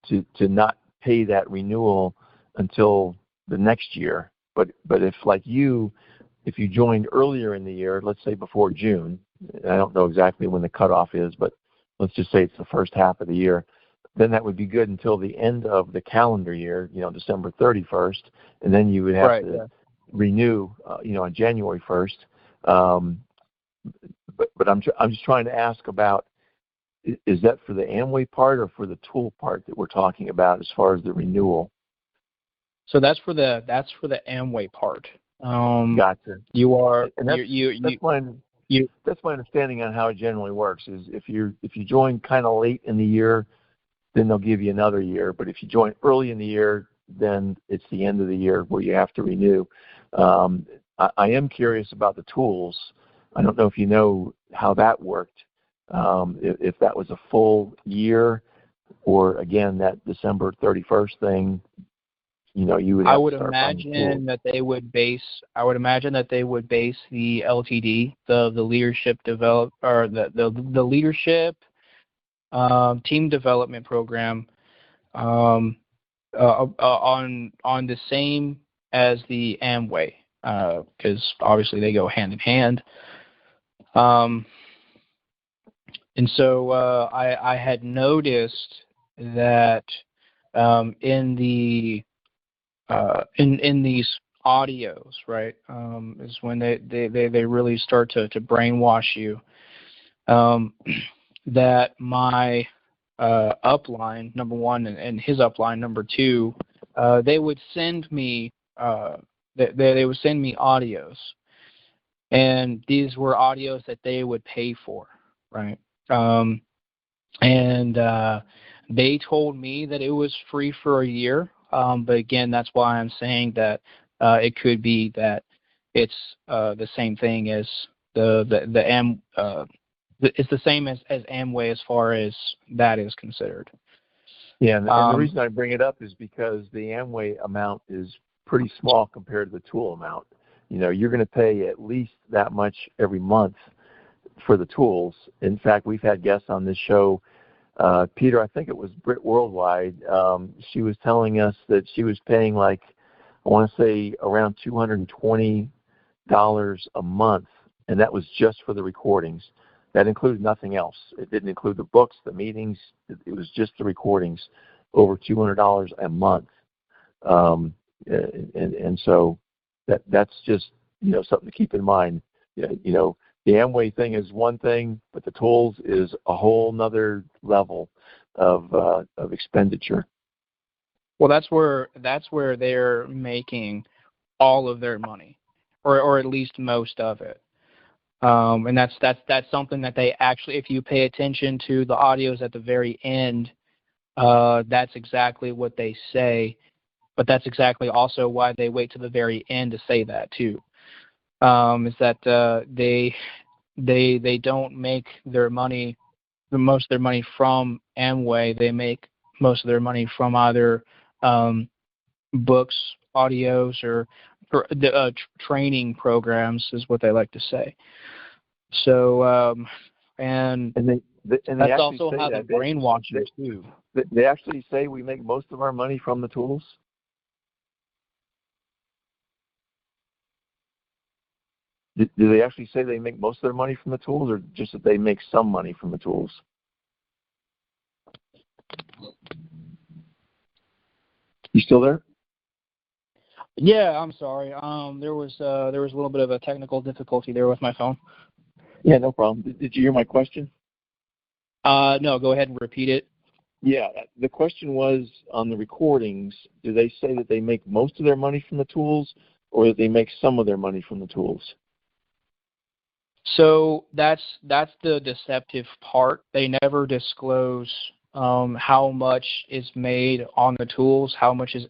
to not pay that renewal until the next year. But if you joined earlier in the year, let's say before June, I don't know exactly when the cutoff is, but let's just say it's the first half of the year, then that would be good until the end of the calendar year, December 31st, and then you would have renew, on January 1st. But I'm just trying to ask about, is that for the Amway part or for the tool part that we're talking about as far as the renewal? So that's for the Amway part. Gotcha. You are and that's my understanding on how it generally works. Is if you join kind of late in the year, then they'll give you another year. But if you join early in the year, then it's the end of the year where you have to renew. I am curious about the tools. I don't know if you know how that worked. If that was a full year, or again that December 31st thing. You would. I would imagine that they would base. I would imagine that they would base the LTD, the leadership the leadership team development program on the same as the Amway, because obviously they go hand in hand. And so I had noticed that in these audios, right, is when they really start to brainwash you. That my upline, number one, and his upline, number two, they would send me they would send me audios, and these were audios that they would pay for, right? And they told me that it was free for a year. But again, that's why I'm saying that it could be that it's the same thing as it's the same as Amway as far as that is considered. Yeah, and the reason I bring it up is because the Amway amount is pretty small compared to the tool amount. You're going to pay at least that much every month for the tools. In fact, we've had guests on this show. Peter, I think it was Brit Worldwide. She was telling us that she was paying I want to say around $220 a month, and that was just for the recordings. That included nothing else. It didn't include the books, the meetings. It was just the recordings, over $200 a month. And so that's just something to keep in mind. The Amway thing is one thing, but the tools is a whole nother level of expenditure. Well, that's where they're making all of their money, or at least most of it. And that's something that they actually, if you pay attention to the audios at the very end, that's exactly what they say. But that's exactly also why they wait to the very end to say that too. Is that they don't make their money, most of their money from Amway. They make most of their money from either books, audios, or training programs, is what they like to say. So and that's also how they brainwash you too. They actually say we make most of our money from the tools. Do they actually say they make most of their money from the tools, or just that they make some money from the tools? You still there? Yeah, I'm sorry. There was a little bit of a technical difficulty there with my phone. Yeah, no problem. Did you hear my question? No, go ahead and repeat it. Yeah, the question was on the recordings, do they say that they make most of their money from the tools, or that they make some of their money from the tools? So that's the deceptive part. They never disclose how much is made on the tools, how much is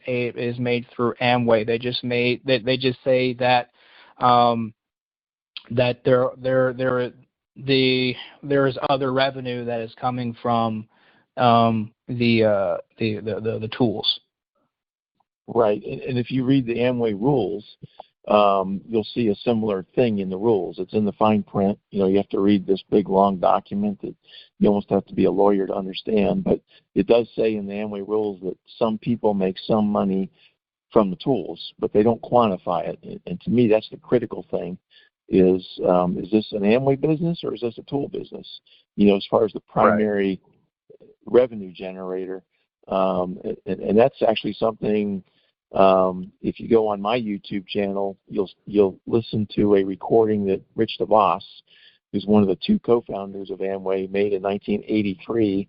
made through Amway. They just say that that there is other revenue that is coming from the tools. Right, and if you read the Amway rules, you'll see a similar thing in the rules. It's in the fine print. You have to read this big, long document that you almost have to be a lawyer to understand. But it does say in the Amway rules that some people make some money from the tools, but they don't quantify it. And to me, that's the critical thing. Is this an Amway business or is this a tool business? As far as the primary revenue generator. And that's actually something If you go on my YouTube channel, you'll listen to a recording that Rich DeVos, who's one of the two co-founders of Amway, made in 1983,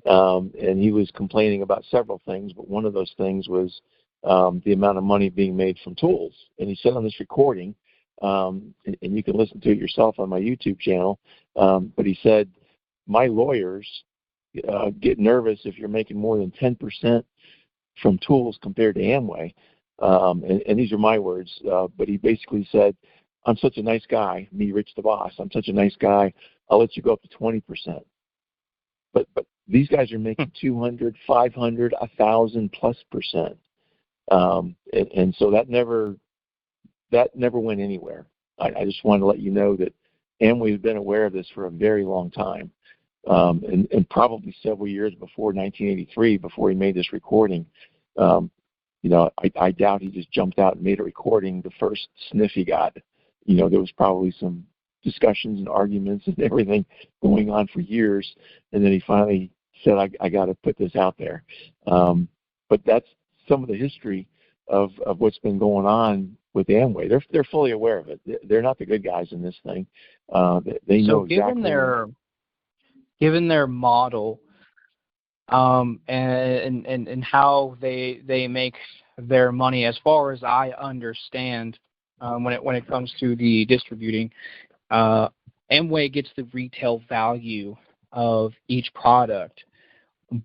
and he was complaining about several things, but one of those things was the amount of money being made from tools. And he said on this recording, and you can listen to it yourself on my YouTube channel, but he said, my lawyers get nervous if you're making more than 10% from tools compared to Amway. And these are my words, but he basically said, I'm such a nice guy, me, Rich DeVos, I'm such a nice guy, I'll let you go up to 20%. But these guys are making 200, 500, 1,000 plus %. And so that never went anywhere. I just wanted to let you know that Amway has been aware of this for a very long time, and probably several years before 1983, before he made this recording. I doubt he just jumped out and made a recording the first sniff he got. There was probably some discussions and arguments and everything going on for years, and then he finally said, I got to put this out there. But that's some of the history of what's been going on with Amway. They're fully aware of it. They're not the good guys in this thing. They know exactly. Given their model, and how they make their money, as far as I understand, when it comes to the distributing, Amway gets the retail value of each product,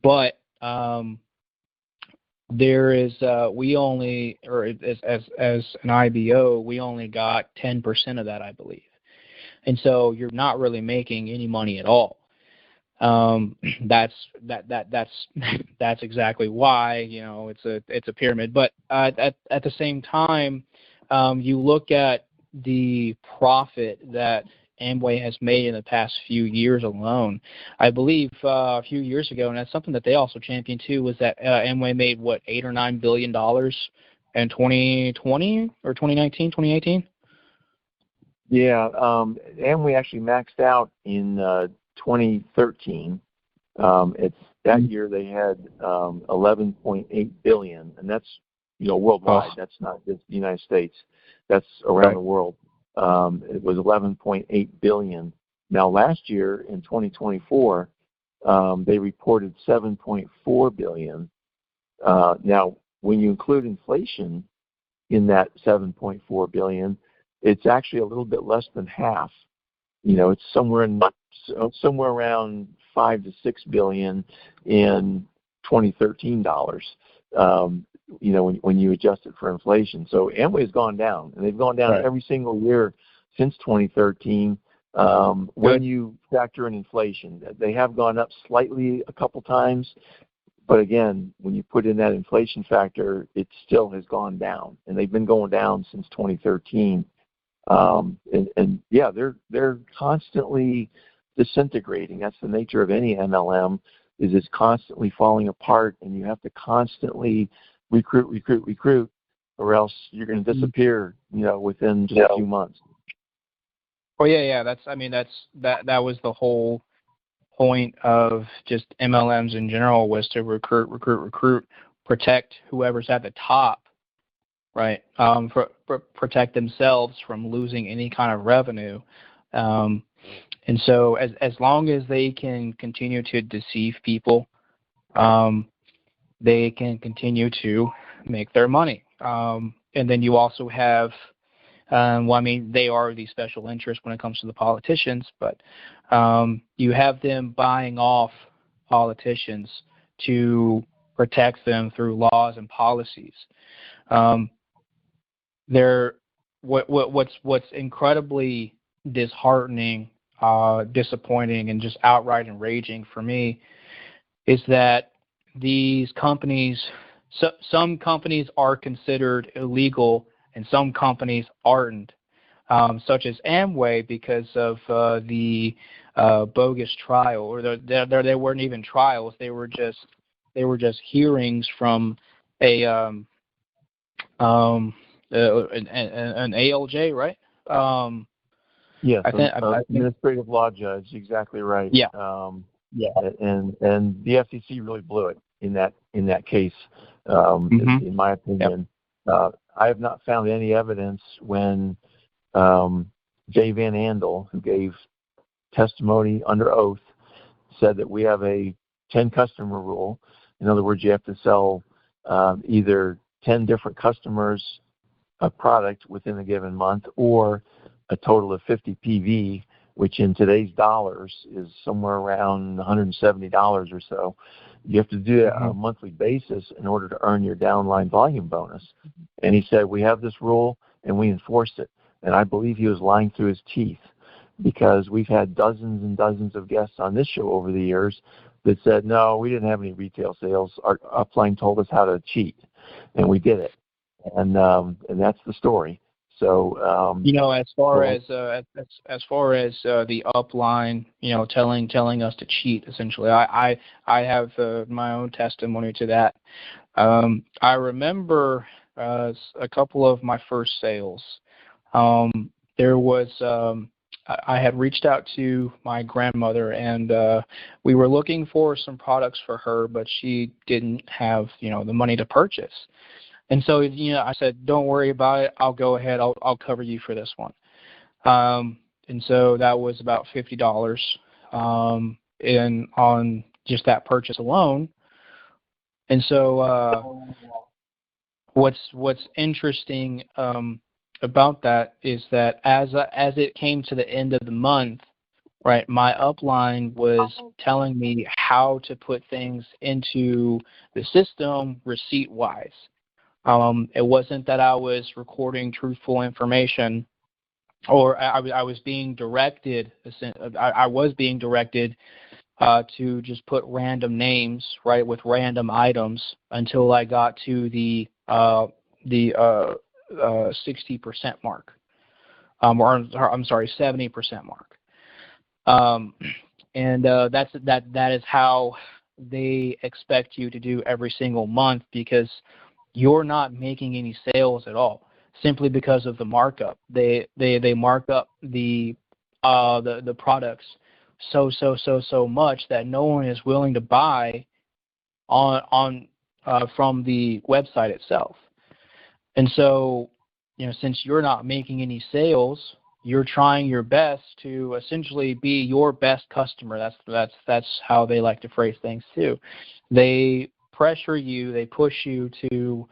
but there is we only, or as an IBO, we only got 10% of that, I believe, and so you're not really making any money at all. That's exactly why it's a pyramid. But at the same time, you look at the profit that Amway has made in the past few years alone. I believe a few years ago, and that's something that they also championed too, was that Amway made $8 or $9 billion in 2020 or 2018. Yeah, Amway actually maxed out in 2013. It's that year they had 11.8 billion, and that's worldwide. Oh. That's not just the United States. That's around the world. It was 11.8 billion. Now, last year in 2024, they reported 7.4 billion. Now, when you include inflation in that 7.4 billion, it's actually a little bit less than half. It's somewhere around 5 to 6 billion in 2013 dollars. When you adjust it for inflation. So Amway's gone down, and they've gone down every single year since 2013. When you factor in inflation, they have gone up slightly a couple times, but again, when you put in that inflation factor, it still has gone down, and they've been going down since 2013. They're constantly disintegrating. That's the nature of any MLM, is it's constantly falling apart, and you have to constantly recruit, or else you're going to disappear, within just a few months. Oh yeah. That was the whole point of just MLMs in general, was to recruit, protect whoever's at the top, right? Protect themselves from losing any kind of revenue. And so as long as they can continue to deceive people, they can continue to make their money. And then you also have, they are the special interest when it comes to the politicians, but you have them buying off politicians to protect them through laws and policies. What's incredibly disheartening, disappointing, and just outright enraging for me is that these companies, some companies are considered illegal and some companies aren't, such as Amway, because of the bogus trial, or they weren't even trials. They were just hearings from an ALJ, right? Yes, administrative law judge, exactly right. Yeah. And the FCC really blew it in that case, in my opinion. I have not found any evidence when Jay Van Andel, who gave testimony under oath, said that we have a 10 customer rule. In other words, you have to sell either 10 different customers a product within a given month, or a total of 50 PV, which in today's dollars is somewhere around $170 or so. You have to do that on a monthly basis in order to earn your downline volume bonus. And he said, we have this rule and we enforce it. And I believe he was lying through his teeth, because we've had dozens and dozens of guests on this show over the years that said, no, we didn't have any retail sales. Our upline told us how to cheat, and we did it. And that's the story. So as far as the upline, telling us to cheat, essentially, I have my own testimony to that. I remember a couple of my first sales. There was I had reached out to my grandmother, and we were looking for some products for her, but she didn't have the money to purchase. And so, I said, don't worry about it. I'll go ahead. I'll cover you for this one. And so that was about $50 on just that purchase alone. And so what's interesting about that is that as it came to the end of the month, right, my upline was telling me how to put things into the system receipt-wise. It wasn't that I was recording truthful information, or I was being directed. I was being directed to just put random names, right, with random items until I got to the 60% mark, or I'm sorry, 70% mark. And that is how they expect you to do every single month, because you're not making any sales at all, simply because of the markup. They mark up the products so much that no one is willing to buy on from the website itself. And so, since you're not making any sales, you're trying your best to essentially be your best customer. That's how they like to phrase things too. They pressure you, they push you to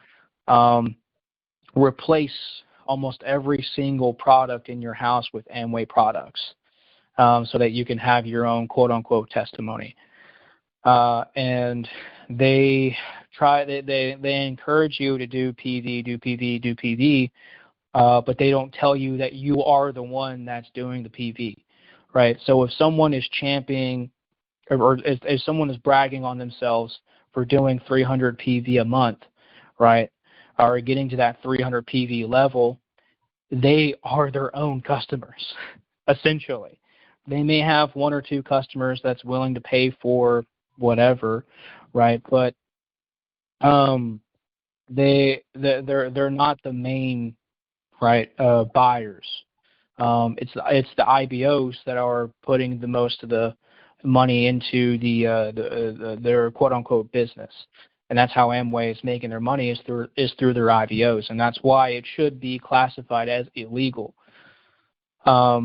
replace almost every single product in your house with Amway products, so that you can have your own quote-unquote testimony. And they encourage you to do PV, but they don't tell you that you are the one that's doing the PV, right? So if someone is championing, or if someone is bragging on themselves for doing 300 PV a month, right, or getting to that 300 PV level, they are their own customers, essentially. They may have one or two customers that's willing to pay for whatever, right? But they're not the main, right, buyers. It's the IBOs that are putting the most of the money into their quote unquote business, and that's how Amway is making their money, is through their IBOs, and that's why it should be classified as illegal. I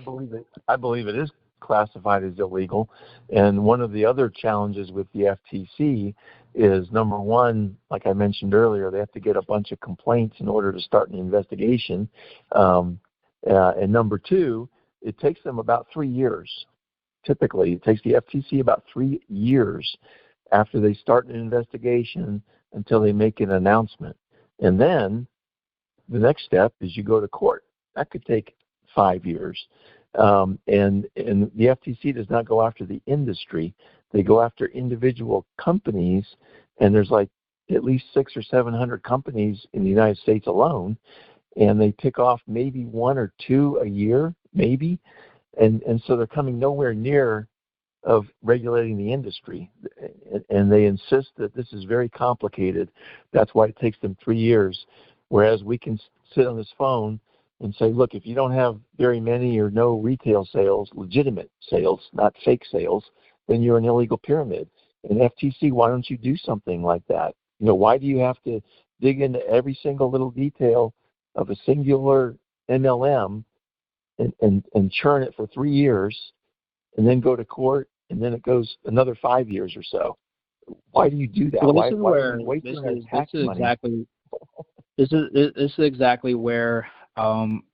believe it is classified as illegal, and one of the other challenges with the FTC is, number one, like I mentioned earlier, they have to get a bunch of complaints in order to start an investigation, and number two, it takes them about 3 years. Typically, it takes the FTC about 3 years after they start an investigation until they make an announcement. And then the next step is you go to court. That could take 5 years. And the FTC does not go after the industry. They go after individual companies, and there's like at least 600 or 700 companies in the United States alone, and they pick off maybe 1 or 2 a year, maybe. And so they're coming nowhere near of regulating the industry, and they insist that this is very complicated. That's why it takes them 3 years, whereas we can sit on this phone and say, look, if you don't have very many or no retail sales, legitimate sales, not fake sales, then you're an illegal pyramid. And FTC, why don't you do something like that? Why do you have to dig into every single little detail of a singular MLM and churn it for 3 years, and then go to court, and then it goes another 5 years or so. Why do you do that? Well, why this is why where do you wait this for that is tax this is money? exactly this is exactly where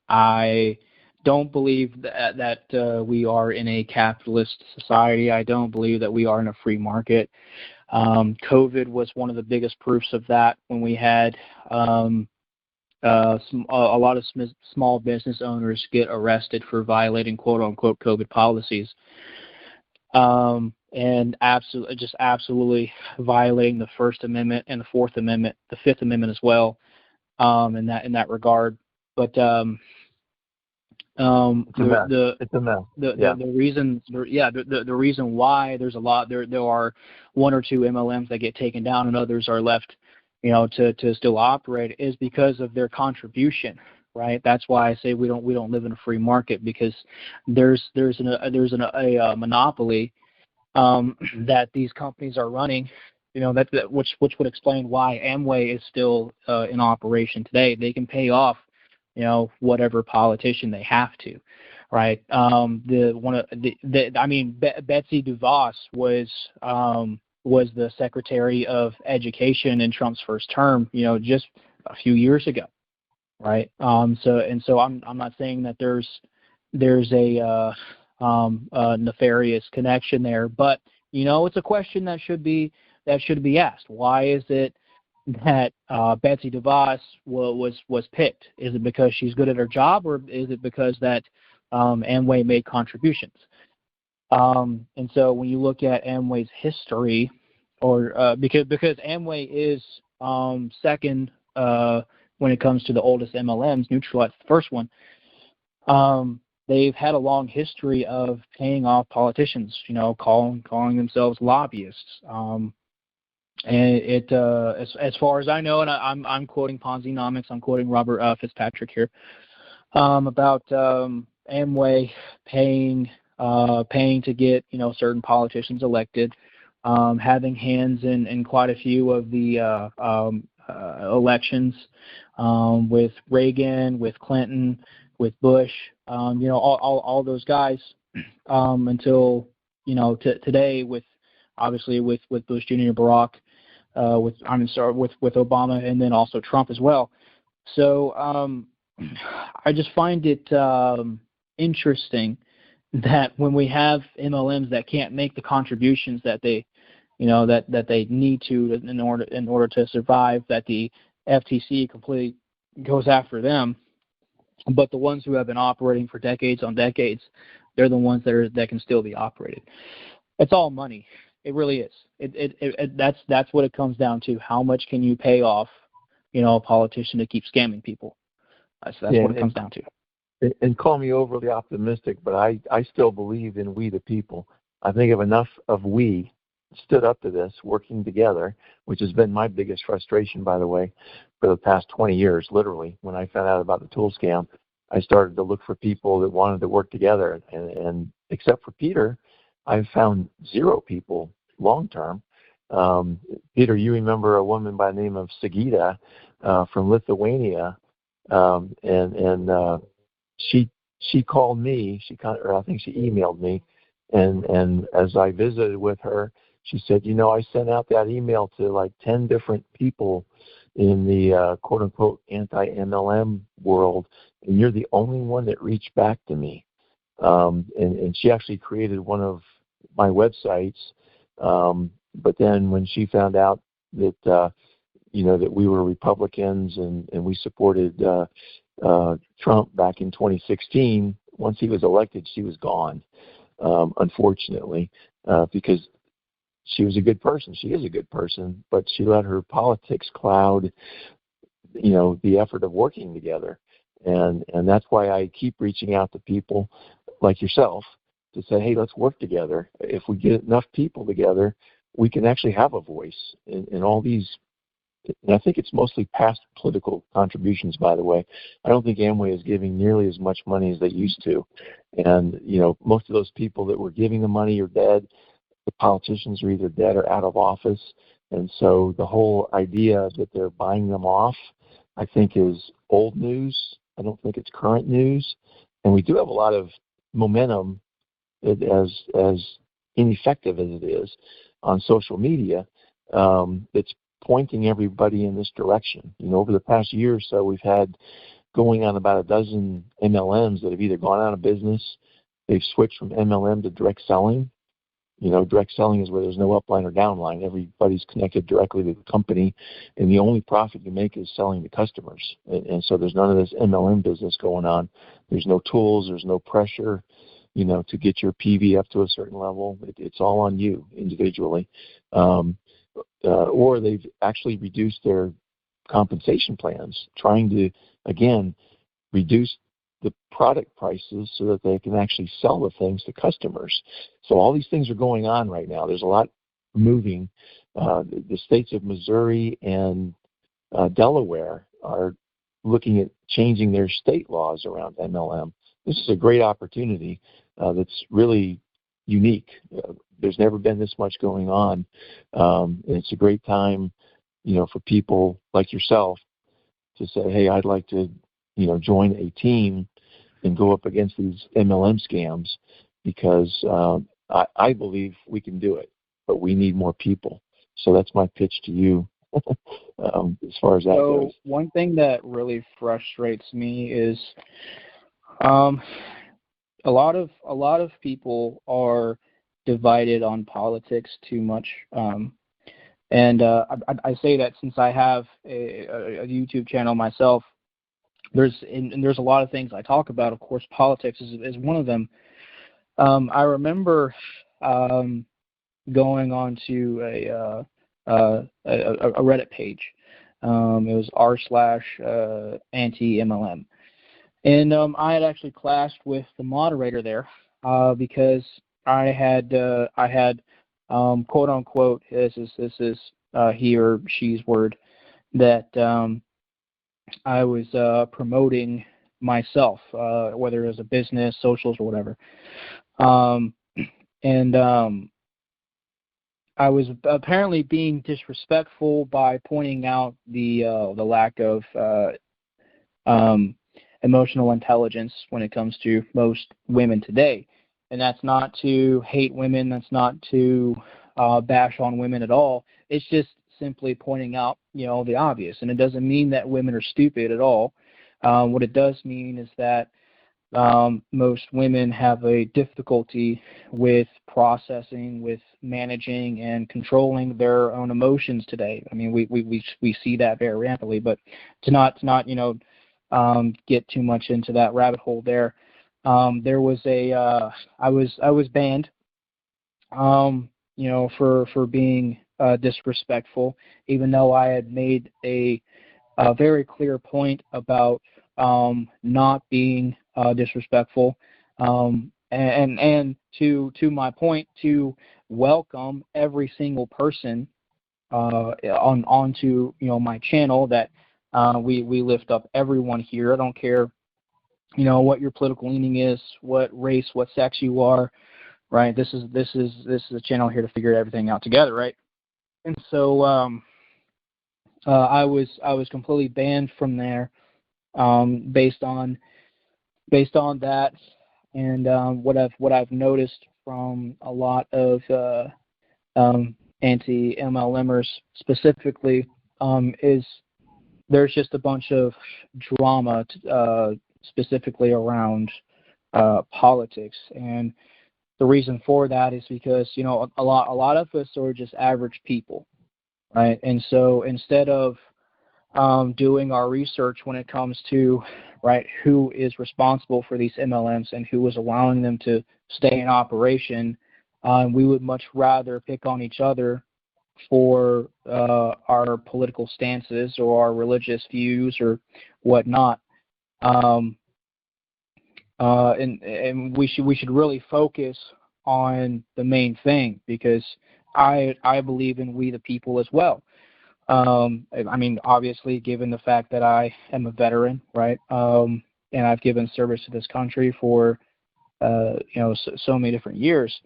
I don't believe that we are in a capitalist society. I don't believe that we are in a free market. COVID was one of the biggest proofs of that, when we had a lot of small business owners get arrested for violating quote unquote COVID policies, and absolutely violating the First Amendment and the Fourth Amendment, the Fifth Amendment as well, in that regard. But It's a mess. It's a mess. The reason why there are one or two MLMs that get taken down and others are left, to still operate, is because of their contribution, right? That's why I say we don't live in a free market, because there's a monopoly that these companies are running, which would explain why Amway is still in operation today. They can pay off whatever politician they have to, right? Betsy DeVos was the Secretary of Education in Trump's first term, just a few years ago, right? So I'm not saying that there's a nefarious connection there, but it's a question that should be asked. Why is it that Betsy DeVos was picked? Is it because she's good at her job, or is it because that Amway made contributions? And so when you look at Amway's history, or because Amway is second when it comes to the oldest MLMs, Nutrilite's the first one. They've had a long history of paying off politicians, calling themselves lobbyists. And it, as far as I know, and I'm quoting Ponzi-nomics, I'm quoting Robert Fitzpatrick here, about Amway paying to get certain politicians elected, having hands in quite a few of the elections, with Reagan, with Clinton, with Bush, all those guys, until today, with obviously with Bush Jr. and Barack, with Obama, and then also Trump as well. So I just find it interesting that when we have MLMs that can't make the contributions that they that they need to in order to survive, that the FTC completely goes after them. But the ones who have been operating for decades on decades, they're the ones that can still be operated. It's all money. It really is. That's what it comes down to. How much can you pay off, a politician to keep scamming people? That's what it comes down to. And call me overly optimistic, but I still believe in we the people. I think if enough of we stood up to this, working together, which has been my biggest frustration, by the way, for the past 20 years, literally. When I found out about the tool scam, I started to look for people that wanted to work together. And except for Peter, I've found zero people long-term. Peter, you remember a woman by the name of Sigita from Lithuania, and she called me. I think she emailed me, and as I visited with her, she said, I sent out that email to like 10 different people in the quote-unquote anti-MLM world, and you're the only one that reached back to me. And she actually created one of my websites, but then when she found out that that we were Republicans and we supported Trump back in 2016, once he was elected, she was gone, unfortunately, because she was a good person. She is a good person, but she let her politics cloud, the effort of working together. And that's why I keep reaching out to people like yourself to say, hey, let's work together. If we get enough people together, we can actually have a voice in all these. And I think it's mostly past political contributions, by the way. I don't think Amway is giving nearly as much money as they used to. And, most of those people that were giving the money are dead. the politicians are either dead or out of office. And so the whole idea that they're buying them off, I think, is old news. I don't think it's current news. And we do have a lot of momentum, as ineffective as it is on social media, that's pointing everybody in this direction. Over the past year or so, we've had going on about a dozen MLMs that have either gone out of business, they've switched from MLM to direct selling. Direct selling is where there's no upline or downline. Everybody's connected directly to the company, and the only profit you make is selling to customers. And so there's none of this MLM business going on. There's no tools, there's no pressure, to get your PV up to a certain level. It's all on you individually. Or they've actually reduced their compensation plans, trying to, again, reduce the product prices so that they can actually sell the things to customers. So all these things are going on right now. There's a lot moving. The states of Missouri and Delaware are looking at changing their state laws around MLM. This is a great opportunity that's really unique. There's never been this much going on. And it's a great time, for people like yourself to say, hey, I'd like to join a team and go up against these MLM scams, because I believe we can do it, but we need more people. So that's my pitch to you as far as that goes. One thing that really frustrates me is a lot of people are divided on politics too much. And I say that since I have a YouTube channel myself. There's a lot of things I talk about. Of course, politics is one of them. I remember going on to a Reddit page. It was r/anti-MLM, and I had actually clashed with the moderator there because I had quote unquote, this is he or she's word, that I was promoting myself, whether it was a business, socials, or whatever. And I was apparently being disrespectful by pointing out the lack of emotional intelligence when it comes to most women today. And that's not to hate women. That's not to bash on women at all. It's just simply pointing out, the obvious. And it doesn't mean that women are stupid at all. What it does mean is that most women have a difficulty with processing, with managing and controlling their own emotions today. I mean, we see that very rampantly, but to not get too much into that rabbit hole there. There was I was banned, for being disrespectful, even though I had made a very clear point about not being disrespectful, and to my point, to welcome every single person onto my channel, that we lift up everyone here. I don't care what your political leaning is, what race, what sex you are, right? This is a channel here to figure everything out together, right? And so I was completely banned from there based on that. And what I've noticed from a lot of anti-MLMers specifically is there's just a bunch of drama specifically around politics. And the reason for that is because a lot of us are just average people, right? And so instead of doing our research when it comes to who is responsible for these MLMs and who is allowing them to stay in operation, we would much rather pick on each other for our political stances or our religious views or whatnot. And we should really focus on the main thing, because I believe in we the people as well. I mean, obviously, given the fact that I am a veteran, right, and I've given service to this country for so many different years.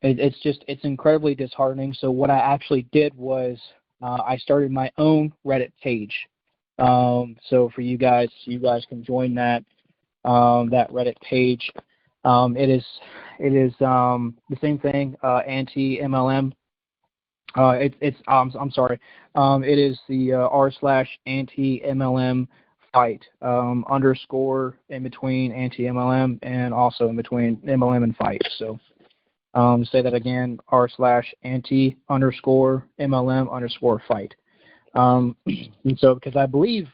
it's incredibly disheartening. So what I actually did was I started my own Reddit page. So for you guys can join that Reddit page. It is the same thing, anti-MLM. I'm sorry. It is the r/anti-MLM fight underscore in between anti-MLM and also in between MLM and fight. So say that again, r/anti_MLM_fight. And so because I believe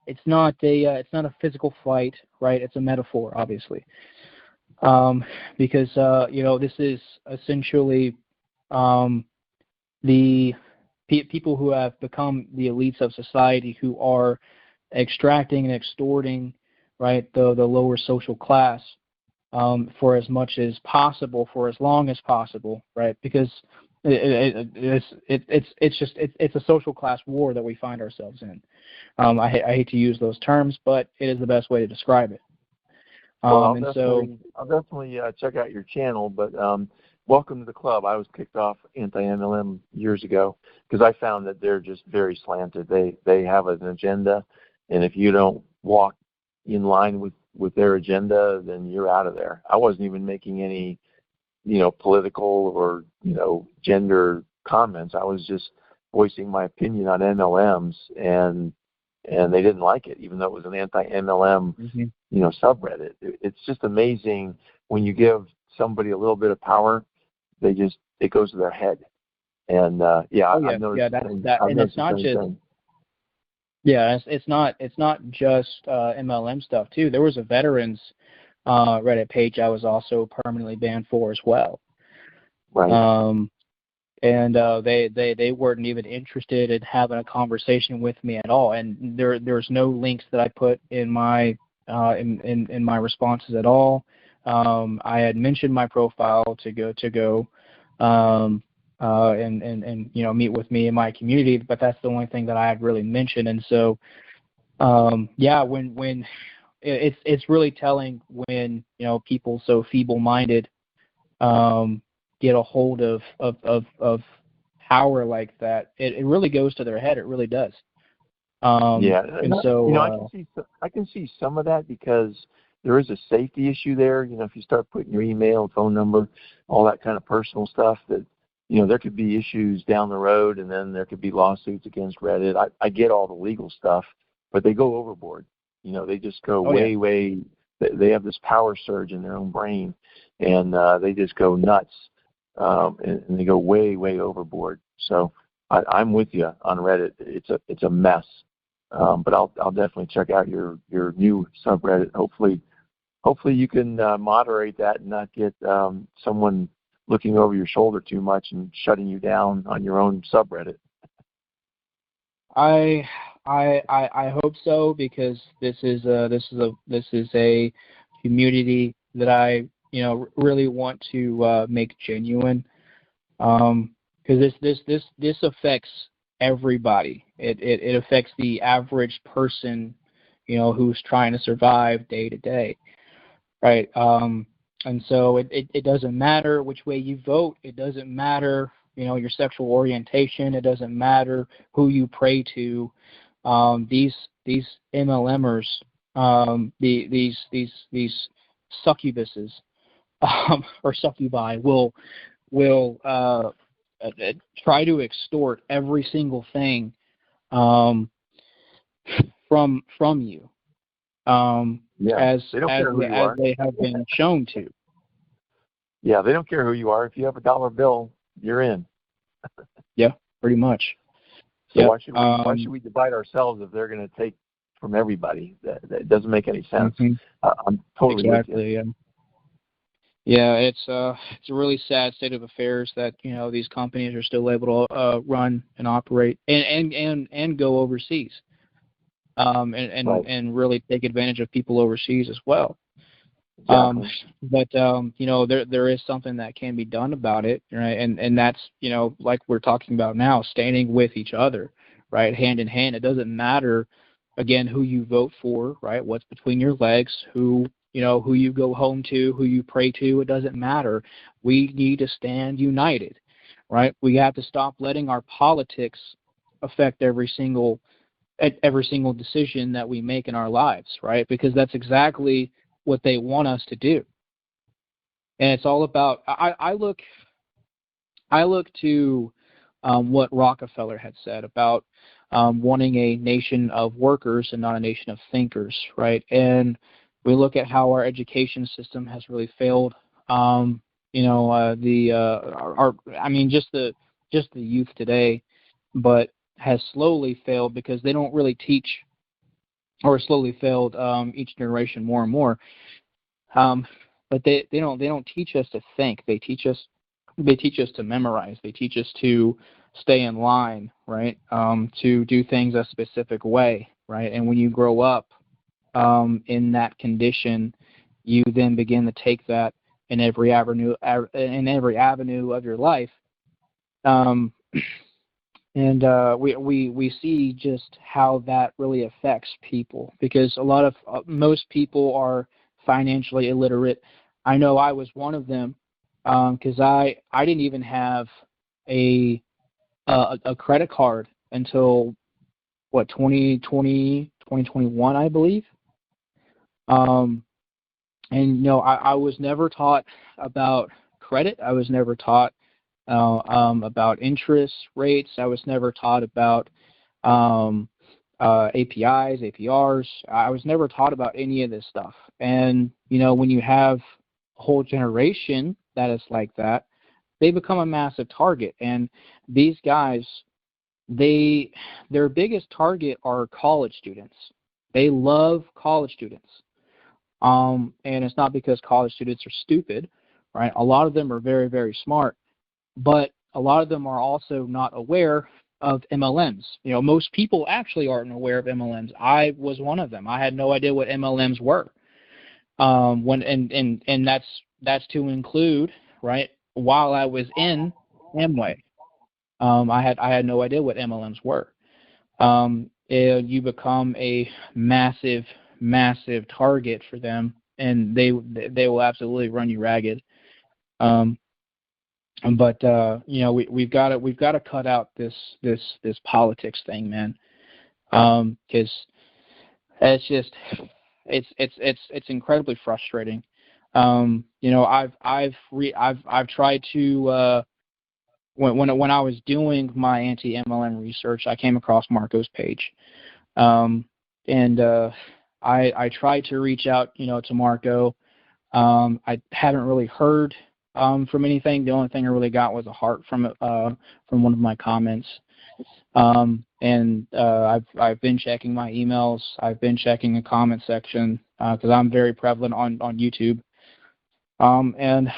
it's not a physical fight, right? It's a metaphor, obviously. Because this is essentially the people who have become the elites of society, who are extracting and extorting, right, the lower social class for as much as possible, for as long as possible, right? Because it's a social class war that we find ourselves in. I hate to use those terms, but it is the best way to describe it. I'll definitely check out your channel, but welcome to the club. I was kicked off anti-MLM years ago because I found that they're just very slanted. They have an agenda, and if you don't walk in line with their agenda, then you're out of there. I wasn't even making any, political or, gender comments. I was just voicing my opinion on MLMs, and they didn't like it, even though it was an anti-MLM, subreddit. It's just amazing when you give somebody a little bit of power, it goes to their head. And I've noticed and it's not just thing. It's not just MLM stuff too. There was a veterans Reddit page I was also permanently banned for as well. Right. And they weren't even interested in having a conversation with me at all. And there's no links that I put in my in my responses at all. I had mentioned my profile to go and meet with me in my community, but that's the only thing that I had really mentioned. And so when it's really telling when people so feeble-minded get a hold of power like that. It really goes to their head. It really does. And so I can see some of that because there is a safety issue there. If you start putting your email, phone number, all that kind of personal stuff, that there could be issues down the road, and then there could be lawsuits against Reddit. I get all the legal stuff, but they go overboard. They just go way. They have this power surge in their own brain, and they just go nuts, and they go way overboard. So I'm with you on Reddit. It's a mess, but I'll definitely check out your new subreddit. Hopefully you can moderate that and not get someone looking over your shoulder too much and shutting you down on your own subreddit. I hope so, because this is a community that I really want to make genuine, because this affects everybody. It affects the average person, who's trying to survive day to day, right? And so it doesn't matter which way you vote. It doesn't matter your sexual orientation. It doesn't matter who you pray to. These MLMers, these succubuses or succubi will try to extort every single thing from you, as they have been shown to. Yeah, they don't care who you are. If you have a dollar bill, you're in. Yeah, pretty much. So why should we divide ourselves if they're going to take from everybody? That doesn't make any sense. Mm-hmm. I'm totally exactly. with you. Yeah, it's a really sad state of affairs that these companies are still able to run and operate and go overseas, and really take advantage of people overseas as well. Exactly. But there is something that can be done about it, right? And that's like we're talking about now, standing with each other, right, hand in hand. It doesn't matter, again, who you vote for, right? What's between your legs, who who you go home to, who you pray to. It doesn't matter. We need to stand united, right? We have to stop letting our politics affect every single decision that we make in our lives, right? Because that's exactly what they want us to do. And it's all about, I look to what Rockefeller had said about wanting a nation of workers and not a nation of thinkers, right? And we look at how our education system has really failed. Just the youth today, but has slowly failed because they don't really teach, or slowly failed each generation more and more. But they don't teach us to think. They teach us to memorize. They teach us to stay in line, right? To do things a specific way, right? And when you grow up in that condition, you then begin to take that in every avenue of your life. We see just how that really affects people, because most people are financially illiterate. I know I was one of them, because I didn't even have a credit card until 2020, 2021, I believe. I was never taught about credit. I was never taught about interest rates. I was never taught about APIs, APRs. I was never taught about any of this stuff. And, when you have a whole generation that is like that, they become a massive target. And these guys, their biggest target are college students. They love college students. And it's not because college students are stupid, right? A lot of them are very, very smart, but a lot of them are also not aware of MLMs. Most people actually aren't aware of MLMs. I was one of them. I had no idea what MLMs were. And that's to include, right, while I was in Amway. I had no idea what MLMs were. You become a massive target for them, and they will absolutely run you ragged. But we've got to cut out this politics thing, man. Because it's incredibly frustrating. I've tried to when I was doing my anti-MLM research, I came across Marco's page, and I tried to reach out, to Marco. I haven't really heard from anything. The only thing I really got was a heart from one of my comments. And I've been checking my emails. I've been checking the comment section because I'm very prevalent on YouTube. And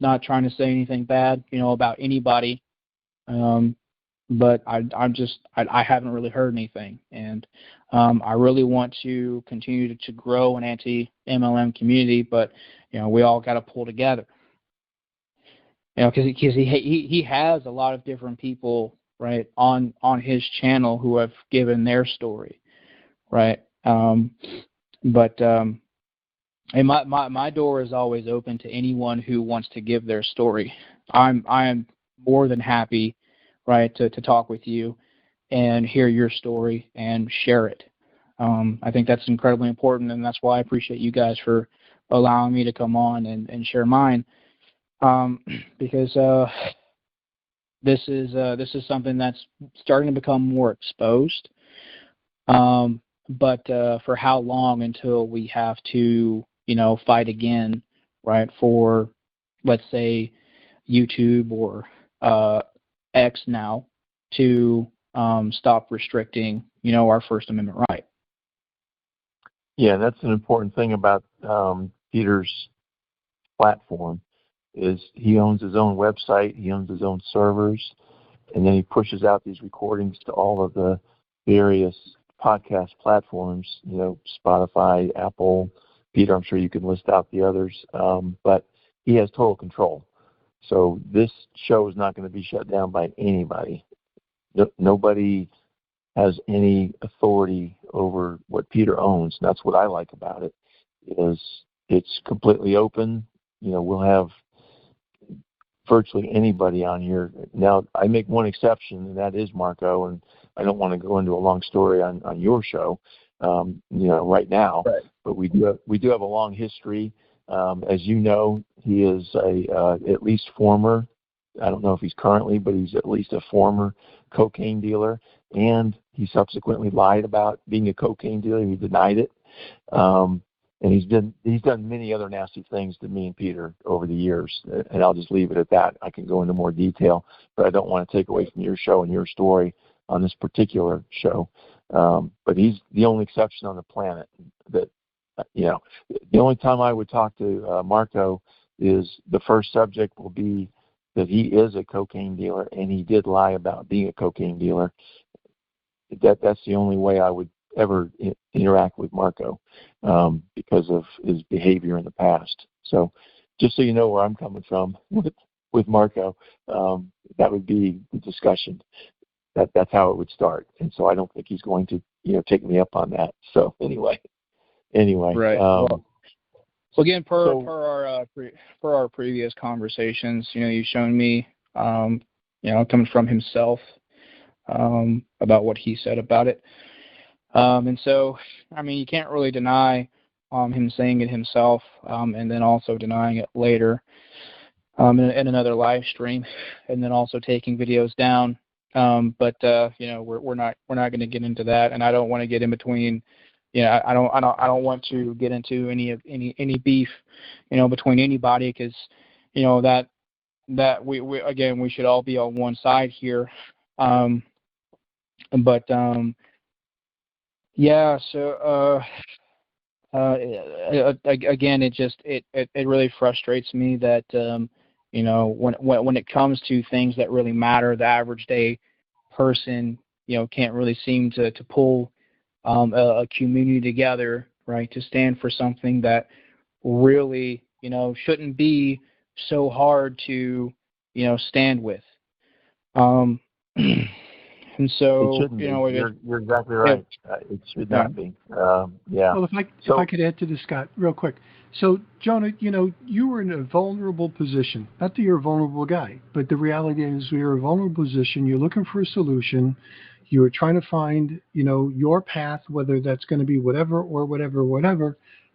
not trying to say anything bad, about anybody. But I haven't really heard anything, and I really want to continue to grow an anti-MLM community, but we all got to pull together. Because he has a lot of different people, right, on his channel who have given their story, right. And my door is always open to anyone who wants to give their story. I am more than happy, right, to talk with you and hear your story and share it. I think that's incredibly important, and that's why I appreciate you guys for allowing me to come on and share mine. Because this is something that's starting to become more exposed. But for how long until we have to, fight again, right, for, let's say, YouTube or X now to stop restricting, our First Amendment right? Yeah, that's an important thing about Peter's platform is he owns his own website, he owns his own servers, and then he pushes out these recordings to all of the various podcast platforms, Spotify, Apple. Peter, I'm sure you can list out the others, but he has total control. So this show is not going to be shut down by anybody. Nobody has any authority over what Peter owns. That's what I like about it. is it's completely open. We'll have virtually anybody on here. Now, I make one exception, and that is Marco, and I don't want to go into a long story on your show, right now. Right. But we do have a long history. As you know, he is at least former. I don't know if he's currently, but he's at least a former cocaine dealer, and he subsequently lied about being a cocaine dealer. He denied it. And he's done many other nasty things to me and Peter over the years, and I'll just leave it at that. I can go into more detail, but I don't want to take away from your show and your story on this particular show. But he's the only exception on the planet that, the only time I would talk to Marco is the first subject will be that he is a cocaine dealer and he did lie about being a cocaine dealer. That's the only way I would ever interact with Marco, because of his behavior in the past. So just so you know where I'm coming from with Marco, that would be the discussion. That's how it would start. And so I don't think he's going to, take me up on that. So anyway. Right. So again, per our previous conversations, you've shown me, coming from himself, about what he said about it. And so, you can't really deny him saying it himself, and then also denying it later in another live stream, and then also taking videos down. But we're not going to get into that, and I don't want to get in between. I don't want to get into any beef, between anybody, because that we should all be on one side here. Yeah, so again, it really frustrates me that when it comes to things that really matter, the average day person can't really seem to pull a community together, right, to stand for something that really shouldn't be so hard to stand with. And so, it shouldn't be. You're exactly right. It should not be. Yeah. Well, if I could add to this, Scott, real quick. So, Jonah, you were in a vulnerable position. Not that you're a vulnerable guy, but the reality is you're in a vulnerable position. You're looking for a solution. You're trying to find, your path, whether that's going to be whatever.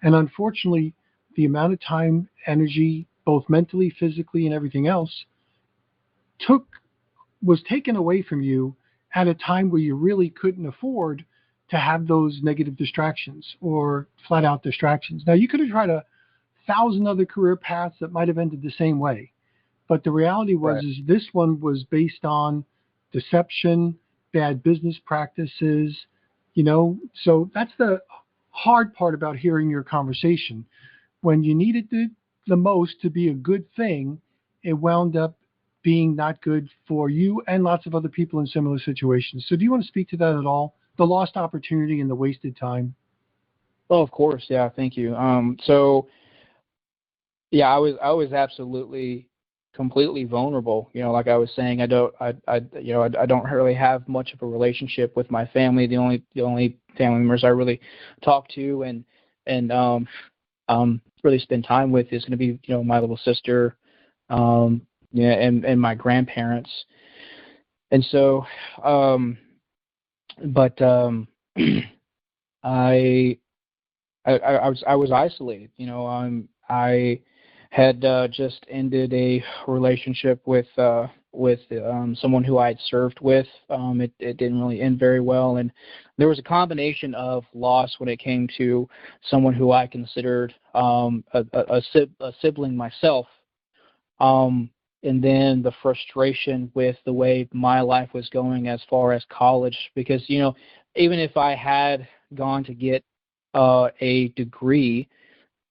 And unfortunately, the amount of time, energy, both mentally, physically, and everything else, was taken away from you at a time where you really couldn't afford to have those negative distractions or flat out distractions. Now, you could have tried 1,000 other career paths that might have ended the same way. But the reality was, is this one was based on deception, bad business practices, so that's the hard part about hearing your conversation. When you needed the most to be a good thing, it wound up being not good for you and lots of other people in similar situations. So do you want to speak to that at all? The lost opportunity and the wasted time? Oh, of course. Yeah. Thank you. So yeah, I was absolutely completely vulnerable. Like I was saying, I don't really have much of a relationship with my family. The only family members I really talk to and really spend time with is going to be, my little sister, and my grandparents. And so, I was isolated. I had just ended a relationship with someone who I had served with. It didn't really end very well, and there was a combination of loss when it came to someone who I considered a sibling myself, and then the frustration with the way my life was going as far as college, because even if I had gone to get a degree,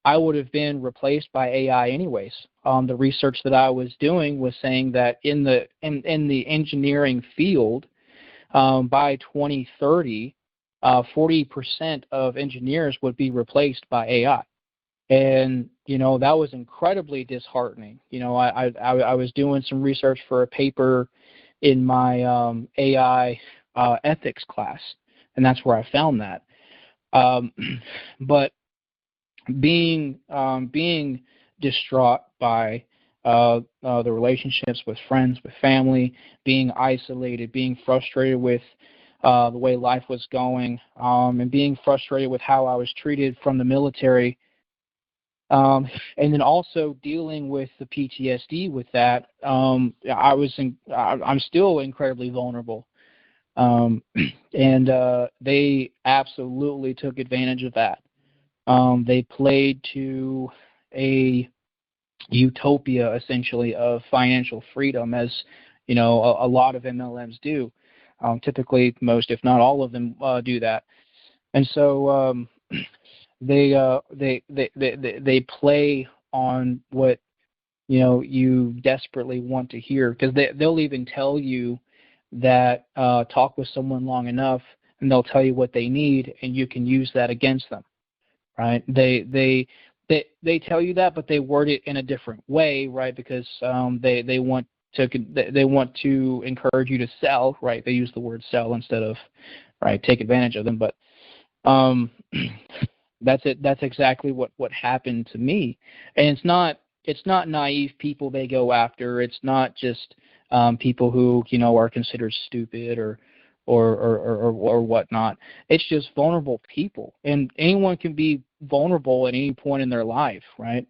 I would have been replaced by AI anyways. The research that I was doing was saying that in the engineering field, by 2030, 40% of engineers would be replaced by AI. And, that was incredibly disheartening. I was doing some research for a paper in my AI ethics class, and that's where I found that. But being distraught by the relationships with friends, with family, being isolated, being frustrated with the way life was going, and being frustrated with how I was treated from the military, and then also dealing with the PTSD with that. I'm still incredibly vulnerable, and they absolutely took advantage of that. They played to a utopia, essentially, of financial freedom, as a lot of MLMs do. Typically, most, if not all of them, do that, and so they play on what you desperately want to hear, because they'll even tell you that talk with someone long enough, and they'll tell you what they need, and you can use that against them. Right? They tell you that, but they word it in a different way, right? Because they want to encourage you to sell, right? They use the word sell instead of, right, take advantage of them. But that's it. That's exactly what happened to me. And it's not naive people they go after. It's not just people who are considered stupid or whatnot. It's just vulnerable people, and anyone can be vulnerable at any point in their life, right?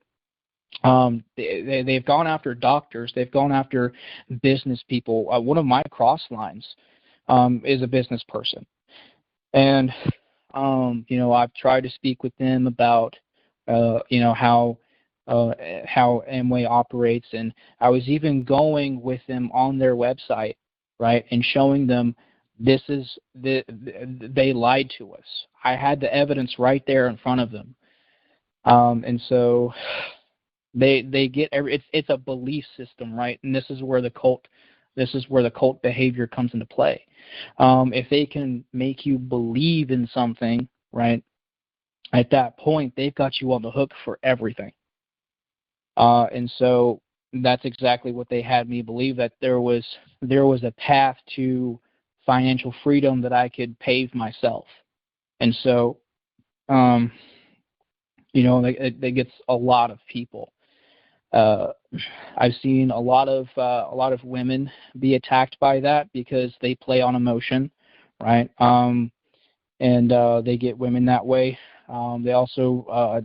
They've gone after doctors. They've gone after business people. One of my cross lines is a business person, and I've tried to speak with them about how Amway operates, and I was even going with them on their website, right, and showing them they lied to us. I had the evidence right there in front of them, and so they get it's a belief system, right? And this is where the cult behavior comes into play. If they can make you believe in something, right, at that point they've got you on the hook for everything. And so that's exactly what they had me believe, that there was a path to financial freedom that I could pave myself. And so, that gets a lot of people. I've seen a lot of women be attacked by that because they play on emotion, right? And they get women that way. They also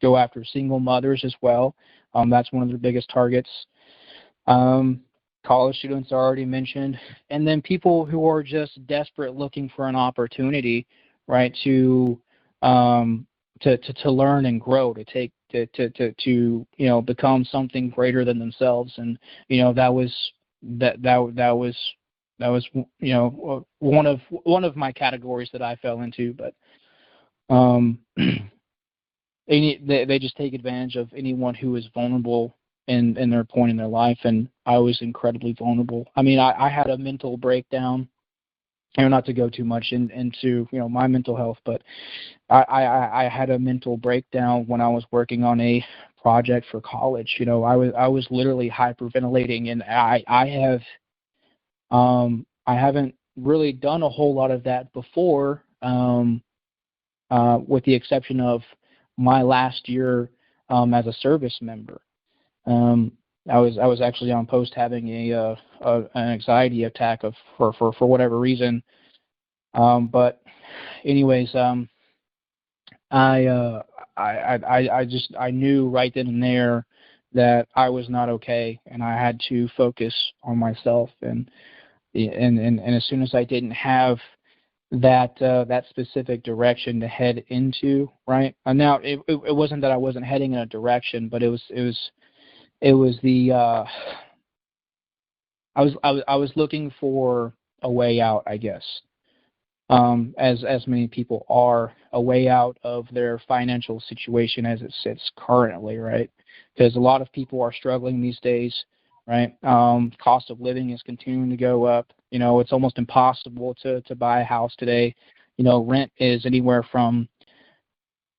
go after single mothers as well. That's one of their biggest targets. College students are already mentioned, and then people who are just desperate, looking for an opportunity, right, to learn and grow, to become something greater than themselves. And that was one of my categories that I fell into. But they just take advantage of anyone who is vulnerable in their point in their life, and I was incredibly vulnerable. I mean, I had a mental breakdown, not to go too much into my mental health, but I had a mental breakdown when I was working on a project for college. I was literally hyperventilating, and I haven't really done a whole lot of that before, with the exception of my last year as a service member. I was actually on post having an anxiety attack for whatever reason. But anyways, I knew right then and there that I was not okay, and I had to focus on myself. And as soon as I didn't have that specific direction to head into, right? And now it wasn't that I wasn't heading in a direction, but it was the I was looking for a way out, I guess. As many people are, a way out of their financial situation as it sits currently, right? Because a lot of people are struggling these days, right? Cost of living is continuing to go up. It's almost impossible to buy a house today. Rent is anywhere from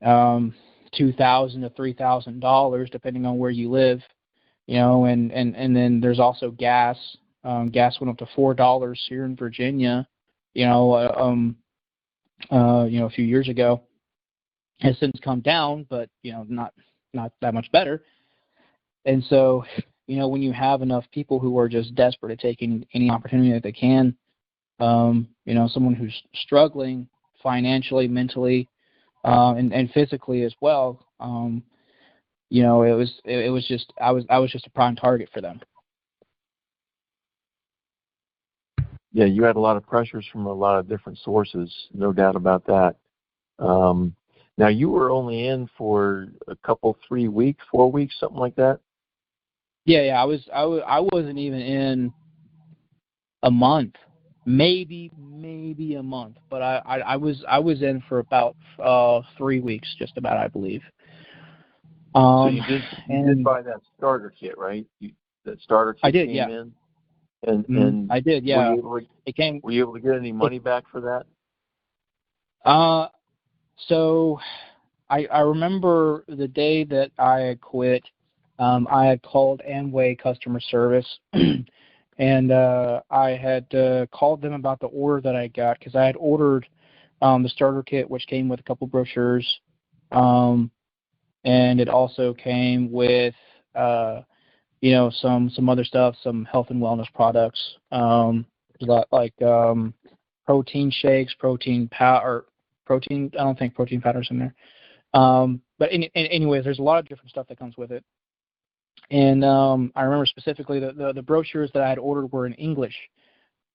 $2,000 to $3,000 depending on where you live. And then there's also gas. Gas went up to $4 here in Virginia, a few years ago. has since come down, but not that much better. And so, when you have enough people who are just desperate at taking any opportunity that they can, someone who's struggling financially, mentally, and physically as well, it was just I was just a prime target for them. Yeah, you had a lot of pressures from a lot of different sources, no doubt about that. Now, you were only in for a couple, 3 weeks, 4 weeks, something like that? Yeah, I wasn't even in a month, maybe a month, but I was in for about 3 weeks, just about, I believe. So you did buy that starter kit, right? That starter kit I did, came yeah. in? And I did, yeah. Were you able to get any money back for that? So I remember the day that I had quit, I had called Amway customer service, and I had called them about the order that I got, because I had ordered the starter kit, which came with a couple brochures, and it also came with some other stuff, some health and wellness products, like protein shakes, protein powder, protein. I don't think protein powder's in there. But anyways, there's a lot of different stuff that comes with it. And I remember specifically the brochures that I had ordered were in English,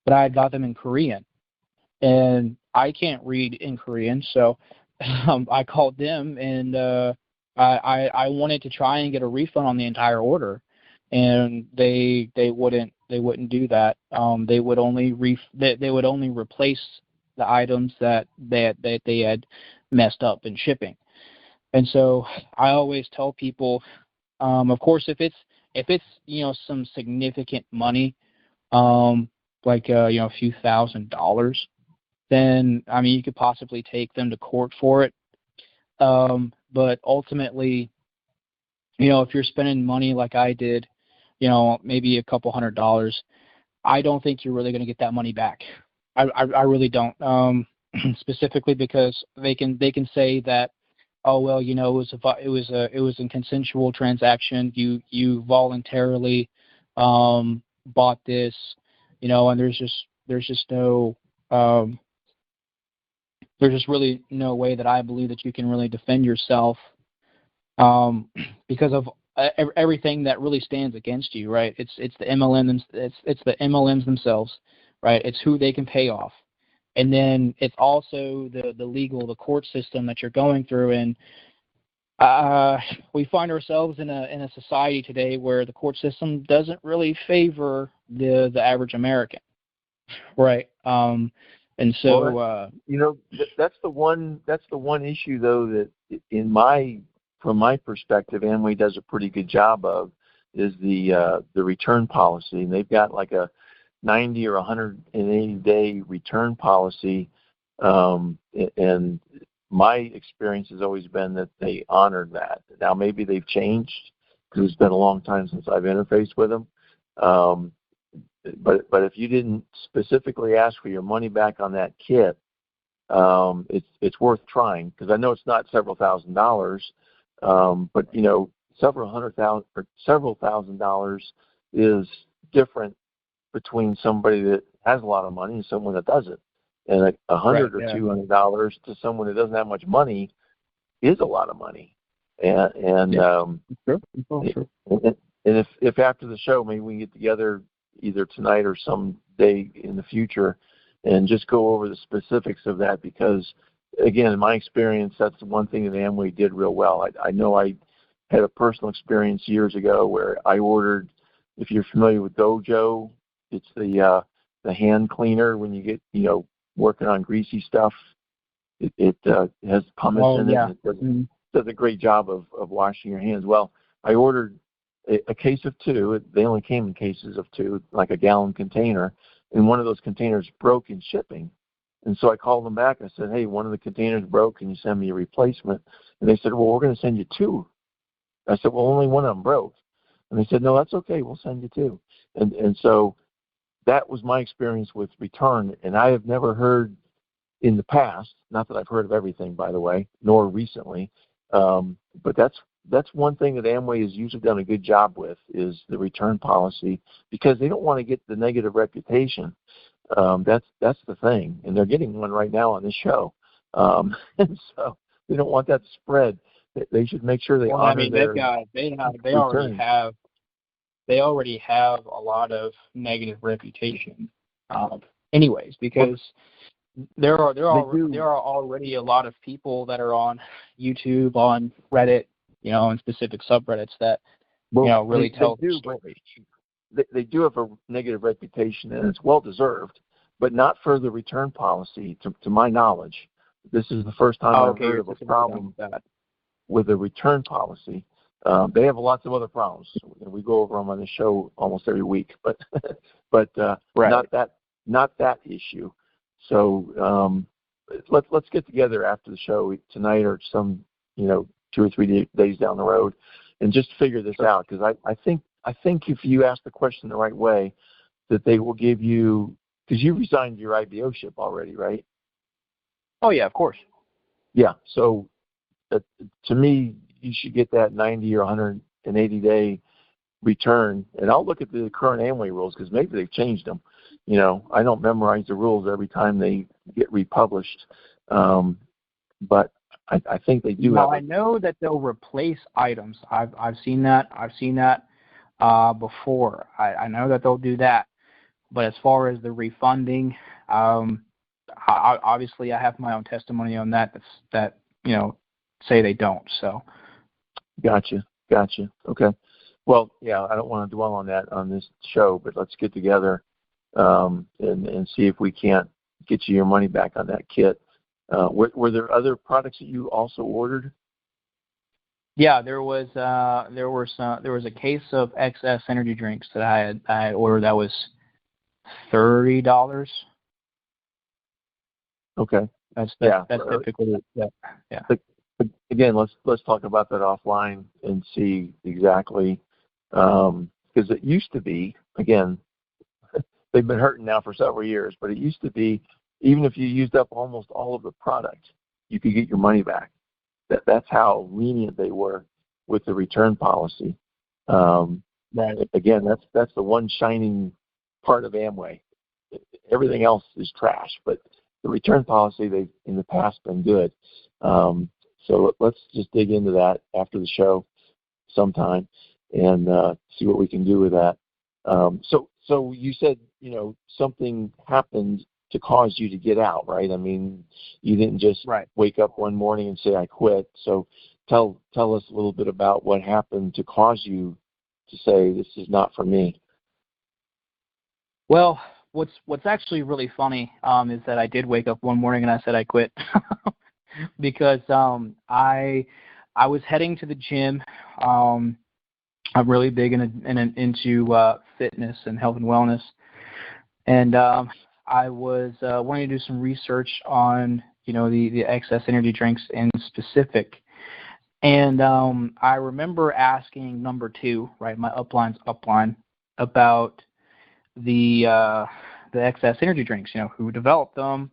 but I had got them in Korean, and I can't read in Korean, so I called them, and I wanted to try and get a refund on the entire order, and they wouldn't do that. They would only replace the items that they had messed up in shipping. And so I always tell people, of course, if it's some significant money, like a few $1,000s, then you could possibly take them to court for it. But ultimately, if you're spending money like I did, maybe a couple $100s, I don't think you're really going to get that money back. I really don't. Specifically because they can say that, oh well, it was a consensual transaction. You voluntarily bought this, and there's just really no way that I believe that you can really defend yourself, because of everything that really stands against you, right? It's the MLMs, it's the MLMs themselves, right? It's who they can pay off, and then it's also the court system that you're going through. And we find ourselves in a society today where the court system doesn't really favor the average American, right? And so that's the one issue, though, that from my perspective, Amway does a pretty good job of, is the return policy. And they've got like a 90 or 180 day return policy, and my experience has always been that they honored that. Now maybe they've changed, because it's been a long time since I've interfaced with them. But if you didn't specifically ask for your money back on that kit, it's worth trying, because I know it's not several $1,000s, but several $1,000s is different between somebody that has a lot of money and someone that doesn't. And $100 or $200 to someone that doesn't have much money is a lot of money. And if after the show, maybe we can get together either tonight or some day in the future and just go over the specifics of that, because again, in my experience, that's the one thing that Amway did real well. I know I had a personal experience years ago where I ordered, if you're familiar with Dojo, it's the hand cleaner when you get working on greasy stuff. It has pumice in it. It does a great job of washing your hands. Well, I ordered a case of 2. They only came in cases of 2, like a gallon container, and one of those containers broke in shipping. And so I called them back. I said, hey, one of the containers broke. Can you send me a replacement? And they said, well, we're going to send you 2. I said, well, only one of them broke. And they said, no, that's okay. We'll send you 2. And so that was my experience with return. And I have never heard in the past. Not that I've heard of everything, by the way, nor recently. But that's one thing that Amway has usually done a good job with, is the return policy, because they don't want to get the negative reputation. That's the thing, and they're getting one right now on this show. And so they don't want that to spread. They should make sure they honor their they already have a lot of negative reputation, anyways, because there are already a lot of people that are on YouTube, on Reddit, and specific subreddits that really tell the story. They do have a negative reputation, and it's well deserved, but not for the return policy, to my knowledge. This is the first time I've heard of a problem with the return policy. They have lots of other problems. We go over them on the show almost every week, but right. not that issue. So let's get together after the show tonight, or some 2 or 3 days down the road, and just figure this out. Because I think if you ask the question the right way, that they will give you, because you resigned your IBO-ship already, right? Oh yeah, of course. Yeah. So to me, you should get that 90 or 180-day return. And I'll look at the current Amway rules, because maybe they've changed them. I don't memorize the rules every time they get republished, but I think they do. I know that they'll replace items. I've seen that. Before. I know that they'll do that. But as far as the refunding, obviously I have my own testimony on that. That say they don't. So. Gotcha. Okay. Well, yeah, I don't want to dwell on that on this show, but let's get together and see if we can't get you your money back on that kit. Were there other products that you also ordered? Yeah, there was a case of XS energy drinks that I had ordered that was $30. Okay. That's typically yeah. But again, let's talk about that offline and see exactly, because it used to be, again, they've been hurting now for several years, but it used to be, even if you used up almost all of the product, you could get your money back. That's how lenient they were with the return policy. Right. Again, that's the one shining part of Amway. Everything else is trash, but the return policy, they've in the past been good. So let's just dig into that after the show sometime and see what we can do with that. So you said, something happened to cause you to get out, right? I mean, you didn't just wake up one morning and say, I quit. So tell us a little bit about what happened to cause you to say, this is not for me. Well, what's actually really funny is that I did wake up one morning and I said I quit because I was heading to the gym. I'm really big into fitness and health and wellness, and I was wanting to do some research on the XS energy drinks in specific, and I remember asking number 2, right, my upline's upline, about the XS energy drinks, who developed them,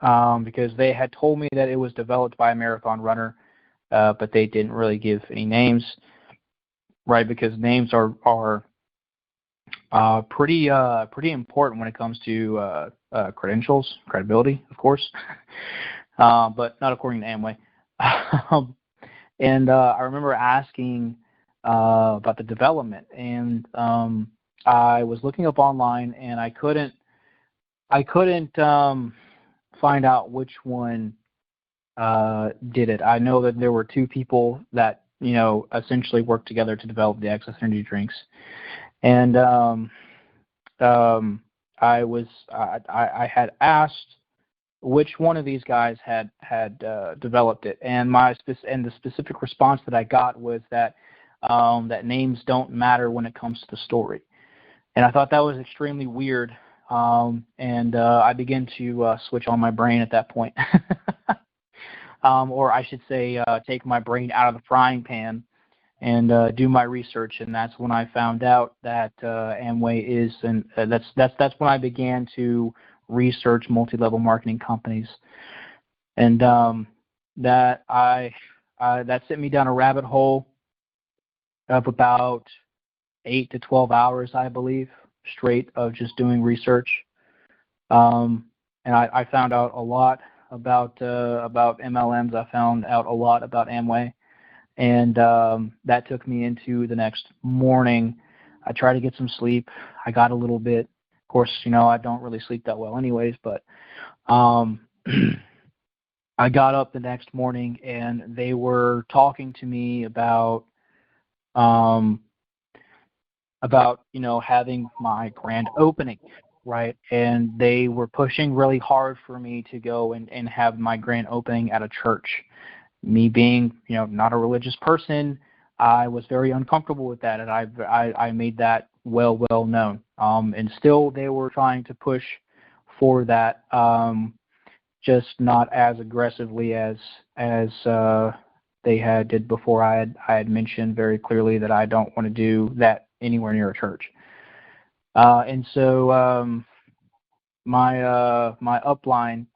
because they had told me that it was developed by a marathon runner, but they didn't really give any names, right? Because names are pretty important when it comes to credibility, of course, but not according to Amway. And I remember asking about the development, and I was looking up online, and I couldn't find out which one did it. I know that there were 2 people that essentially worked together to develop the XS energy drinks, and I had asked which one of these guys had developed it, and the specific response that I got was that that names don't matter when it comes to the story. And I thought that was extremely weird, and I began to switch on my brain at that point. Or I should say take my brain out of the frying pan and do my research, and that's when I found out that Amway is, and that's when I began to research multi-level marketing companies, and that sent me down a rabbit hole of about 8 to 12 hours, I believe, straight of just doing research. And I found out a lot about MLMs. I found out a lot about Amway, and that took me into the next morning. I tried to get some sleep. I got a little bit. Of course, I don't really sleep that well anyways, but I got up the next morning and they were talking to me about having my grand opening, right? And they were pushing really hard for me to go and have my grand opening at a church. Me being, not a religious person, I was very uncomfortable with that, and I made that well known. And still, they were trying to push for that, just not as aggressively as they did before. I had mentioned very clearly that I don't want to do that anywhere near a church. And so my upline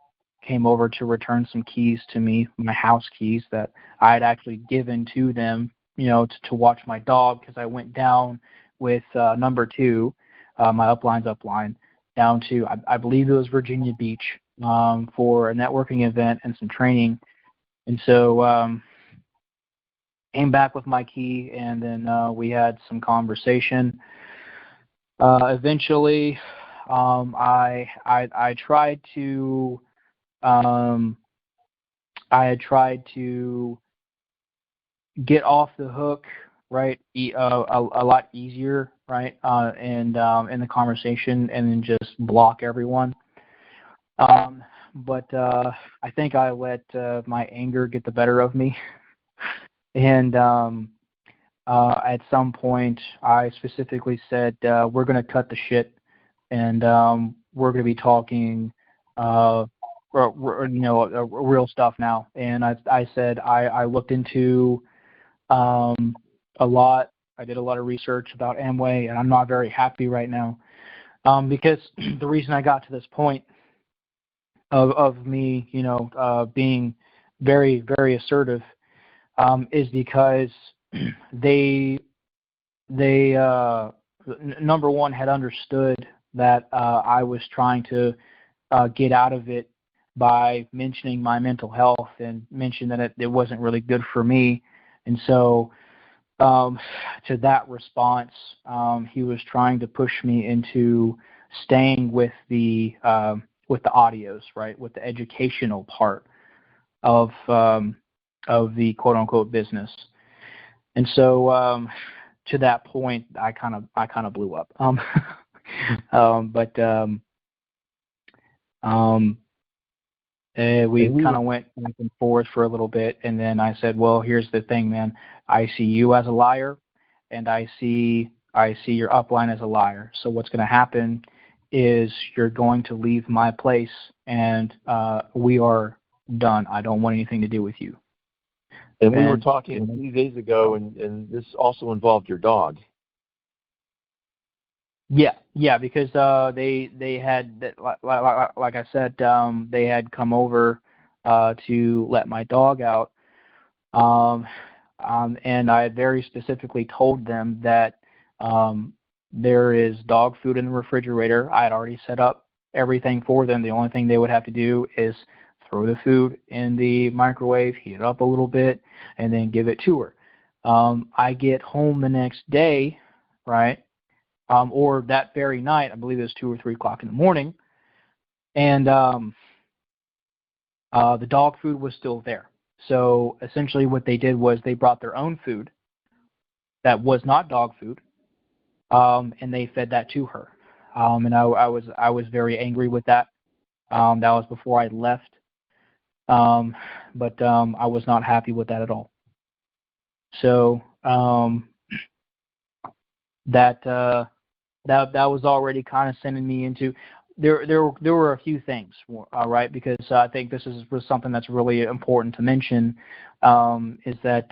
came over to return some keys to me, my house keys that I had actually given to them, to watch my dog, because I went down with number 2, my upline's upline, down to, I believe it was Virginia Beach, for a networking event and some training. And so came back with my key, and then we had some conversation. Eventually, I tried to get off the hook, right, a lot easier, right, and in the conversation, and then just block everyone. But I think I let my anger get the better of me, and at some point, I specifically said, we're going to cut the shit, and we're going to be talking, real stuff now. And I said, I looked into a lot. I did a lot of research about Amway, and I'm not very happy right now, because the reason I got to this point of me, being very, very assertive, is because they number one had understood that I was trying to get out of it by mentioning my mental health and mention that it wasn't really good for me. And so to that response, he was trying to push me into staying with the audios, right, with the educational part of the quote unquote business. And so to that point, I kind of blew up. We kind of went back and forth for a little bit, and then I said, well, here's the thing, man. I see you as a liar, and I see your upline as a liar. So what's going to happen is you're going to leave my place, and we are done. I don't want anything to do with you. And we were talking a few days ago, and this also involved your dog. Yeah, because they had, like I said, they had come over to let my dog out, and I very specifically told them that there is dog food in the refrigerator. I had already set up everything for them. The only thing they would have to do is throw the food in the microwave, heat it up a little bit, and then give it to her. I get home the next day, right? Or that very night, I believe it was 2 or 3 o'clock in the morning, and the dog food was still there. So essentially what they did was they brought their own food that was not dog food, and they fed that to her. And I was very angry with that. That was before I left. But I was not happy with that at all. So that was already kind of sending me into there were a few things, right? Because I think this was something that's really important to mention, is that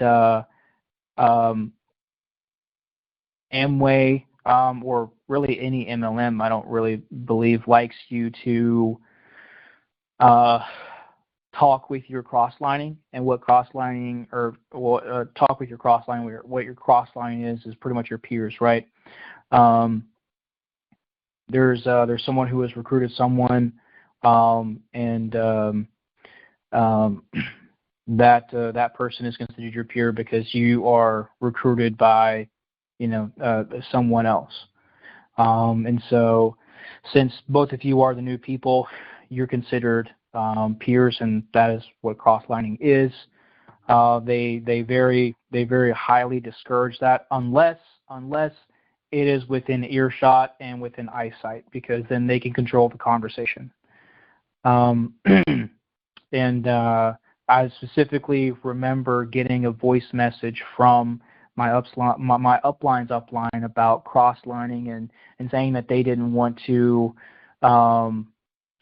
Amway or really any MLM, I don't really believe likes you to talk with your cross-lining, and what cross-lining talk with your cross-lining. What your cross-lining is pretty much your peers, right? There's someone who has recruited someone, and that person is considered your peer because you are recruited by, someone else. And so, since both of you are the new people, you're considered peers, and that is what cross-lining is. They very highly discourage that unless it is within earshot and within eyesight, because then they can control the conversation. And I specifically remember getting a voice message from my upline's upline about cross-lining and saying that they didn't want to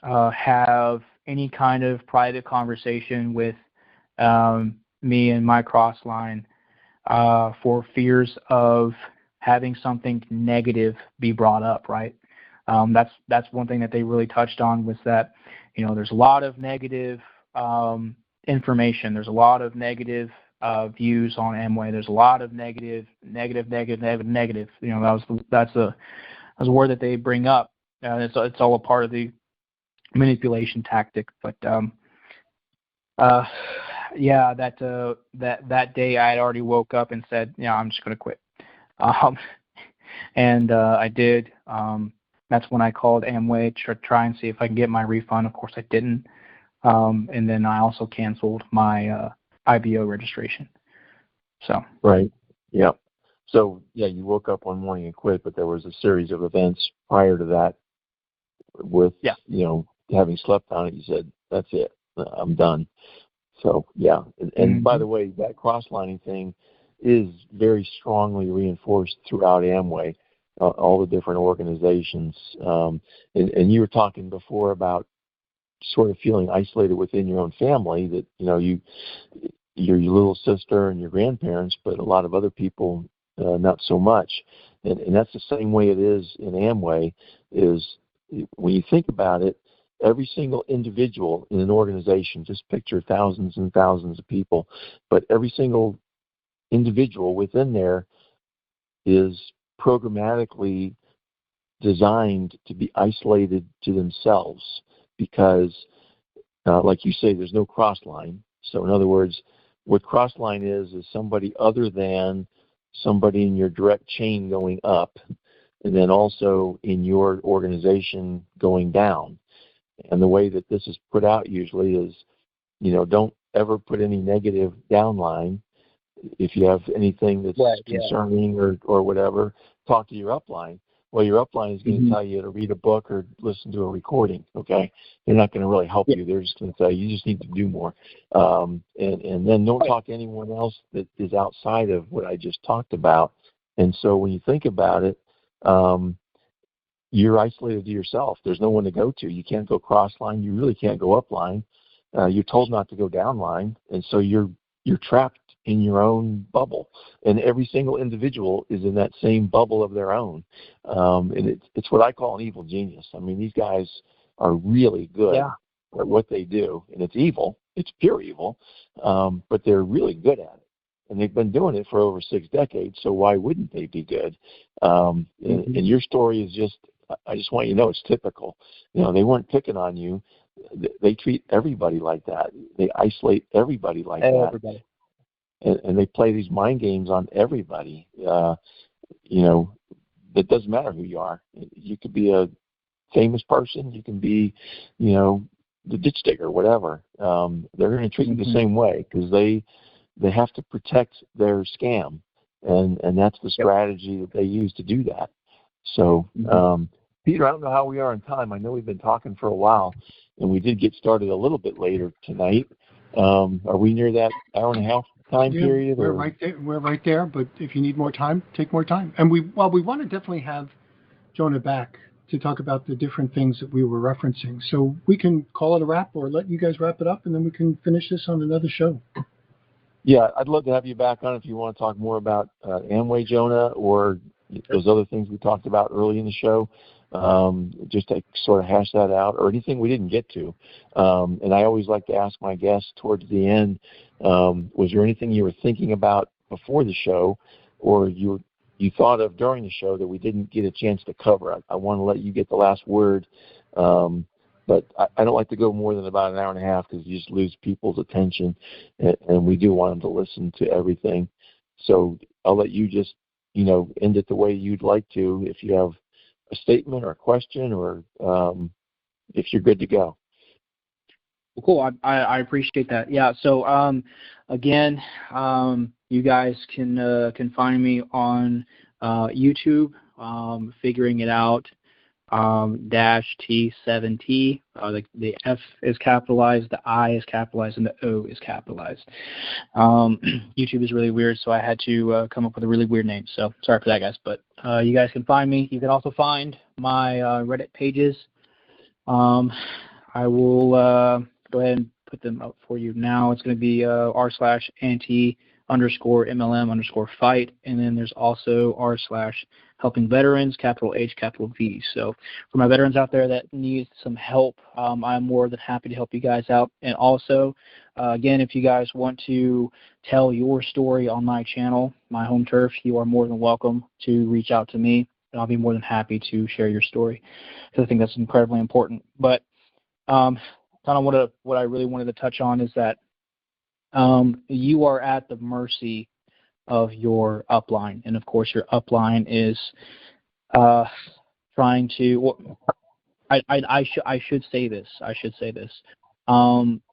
have any kind of private conversation with me and my cross-line for fears of having something negative be brought up, right? That's one thing that they really touched on, was that, there's a lot of negative information. There's a lot of negative views on Amway. There's a lot of negative. That's a word that they bring up. It's all a part of the manipulation tactic. But that day I had already woke up and said, I'm just going to quit. And I did. That's when I called Amway to try and see if I can get my refund. Of course, I didn't. And then I also canceled my IBO registration. So. Right. Yeah. So, you woke up one morning and quit, but there was a series of events prior to that with, having slept on it. You said, that's it. I'm done. So, yeah. And by the way, that cross-lining thing is very strongly reinforced throughout Amway, all the different organizations. And you were talking before about sort of feeling isolated within your own family, that, you're your little sister and your grandparents, but a lot of other people, not so much. And that's the same way it is in Amway, is when you think about it, every single individual in an organization, just picture thousands and thousands of people, but every single individual within there is programmatically designed to be isolated to themselves, because, like you say, there's no cross-line. So in other words, what cross-line is somebody other than somebody in your direct chain going up, and then also in your organization going down. And the way that this is put out usually is, don't ever put any negative downline. If you have anything that's concerning or whatever, talk to your upline. Well, your upline is going to tell you to read a book or listen to a recording, okay? They're not going to really help you. They're just going to tell you just need to do more. And then don't talk to anyone else that is outside of what I just talked about. And so when you think about it, you're isolated to yourself. There's no one to go to. You can't go cross-line. You really can't go up-line. You're told not to go down-line. And so you're trapped in your own bubble, and every single individual is in that same bubble of their own. And it's what I call an evil genius. I mean, these guys are really good at what they do, and it's evil. It's pure evil, but they're really good at it, and they've been doing it for over 6 decades. So why wouldn't they be good? And your story is just, I just want you to know, it's typical. They weren't picking on you. They treat everybody like that. They isolate everybody like that. Everybody. And they play these mind games on everybody. It doesn't matter who you are. You could be a famous person. You can be, the ditch digger, whatever. They're going to treat you the same way, because they have to protect their scam, and that's the strategy that they use to do that. So, Peter, I don't know how we are in time. I know we've been talking for a while, and we did get started a little bit later tonight. Are we near that hour and a half time period? We're right there. We're right there. But if you need more time, take more time. And we want to definitely have Jonah back to talk about the different things that we were referencing. So we can call it a wrap, or let you guys wrap it up, and then we can finish this on another show. Yeah, I'd love to have you back on if you want to talk more about Amway, Jonah, or those other things we talked about early in the show, just to sort of hash that out, or anything we didn't get to. And I always like to ask my guests towards the end, was there anything you were thinking about before the show, or you thought of during the show that we didn't get a chance to cover? I want to let you get the last word, but I don't like to go more than about an hour and a half because you just lose people's attention, and we do want them to listen to everything. So I'll let you just, end it the way you'd like to, if you have a statement or a question, or if you're good to go. Well, cool. I appreciate that. Yeah. So again, you guys can find me on YouTube, Figuring It Out -T7T. The F is capitalized, the I is capitalized, and the O is capitalized. YouTube is really weird, so I had to come up with a really weird name. So sorry for that, guys. But you guys can find me. You can also find my Reddit pages. I will go ahead and put them up for you now. It's going to be r/anti_MLM_fight, and then there's also r/helping veterans, capital H, capital V. So for my veterans out there that need some help, I'm more than happy to help you guys out. And also, again, if you guys want to tell your story on my channel, my home turf, you are more than welcome to reach out to me, and I'll be more than happy to share your story, because I think that's incredibly important. But kind of what I really wanted to touch on is that you are at the mercy of your upline, and of course your upline is trying to. I should say this.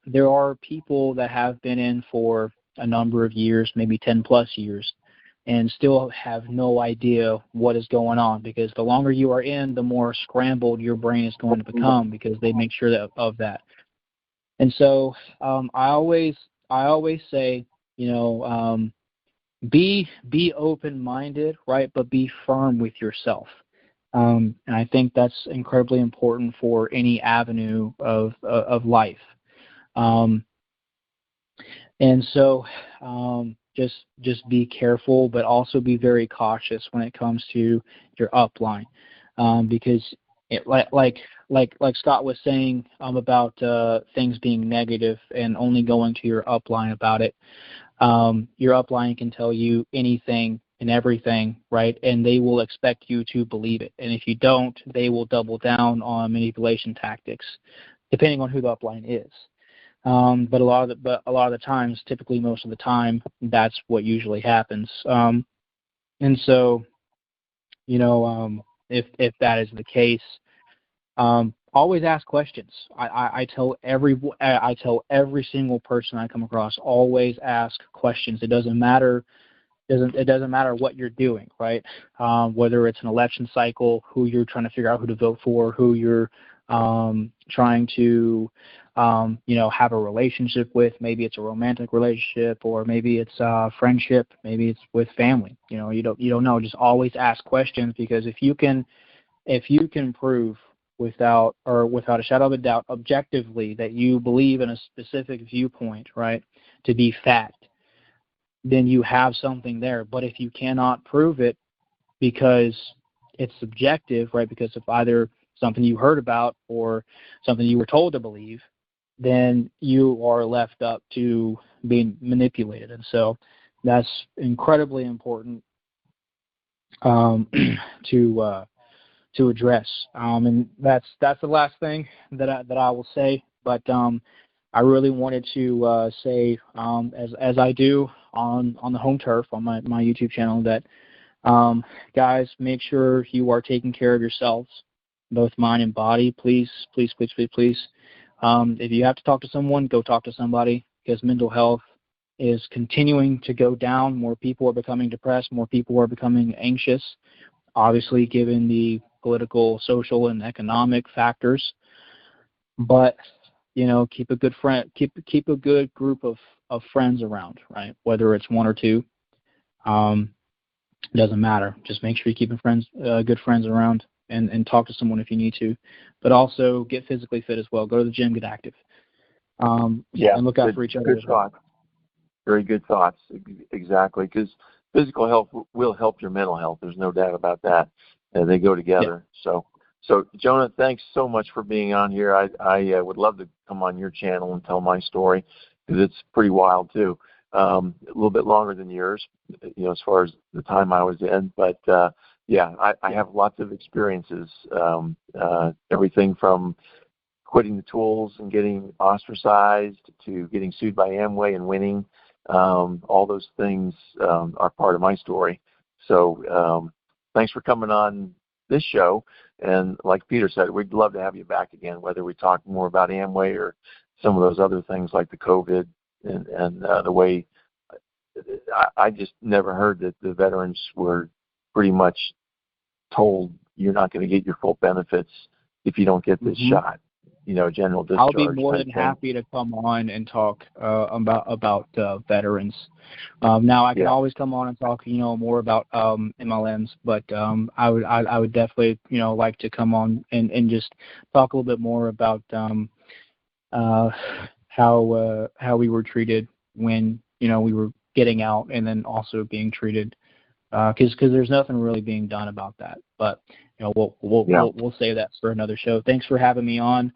There are people that have been in for a number of years, maybe 10 plus years, and still have no idea what is going on, because the longer you are in, the more scrambled your brain is going to become, because they make sure of that. And so I always say, be open-minded, right? But be firm with yourself. And I think that's incredibly important for any avenue of life. And so just be careful, but also be very cautious when it comes to your upline, because like Scott was saying about things being negative and only going to your upline about it. Your upline can tell you anything and everything, right? And they will expect you to believe it. And if you don't, they will double down on manipulation tactics, depending on who the upline is. But a lot of the times, typically most of the time, that's what usually happens. And so, if that is the case, always ask questions. I tell every single person I come across, always ask questions. It doesn't matter what you're doing, right? Whether it's an election cycle, who you're trying to figure out who to vote for, who you're trying to have a relationship with. Maybe it's a romantic relationship, or maybe it's friendship, maybe it's with family. You don't know. Just always ask questions, because if you can prove without a shadow of a doubt, objectively, that you believe in a specific viewpoint, right, to be fact, then you have something there. But if you cannot prove it because it's subjective, right, because of either something you heard about or something you were told to believe, then you are left up to being manipulated. And so that's incredibly important to address. And that's the last thing that I will say. But I really wanted to say, as I do on the home turf on my YouTube channel, that guys, make sure you are taking care of yourselves, both mind and body. Please, please, please, please, please. If you have to talk to someone, go talk to somebody, because mental health is continuing to go down. More people are becoming depressed. More people are becoming anxious, obviously, given the political, social, and economic factors. But keep a good keep a good group of friends around, right? Whether it's one or two, doesn't matter. Just make sure you keep good friends around, and talk to someone if you need to. But also get physically fit as well. Go to the gym, get active. And look out for each other as well. Very good thoughts. Exactly, because physical health will help your mental health. There's no doubt about that. They go together. Yeah. So Jonah, thanks so much for being on here. I would love to come on your channel and tell my story, because it's pretty wild too. A little bit longer than yours, as far as the time I was in. But yeah, I have lots of experiences. Everything from quitting the tools and getting ostracized to getting sued by Amway and winning. All those things are part of my story. So thanks for coming on this show. And like Peter said, we'd love to have you back again, whether we talk more about Amway or some of those other things like the COVID and the way I just never heard that the veterans were pretty much told you're not going to get your full benefits if you don't get this shot. General discharge. I'll be more than happy to come on and talk about veterans. Now I can always come on and talk, more about MLMs, but I would definitely, like to come on and just talk a little bit more about how we were treated when we were getting out, and then also being treated, because there's nothing really being done about that. But we'll save that for another show. Thanks for having me on.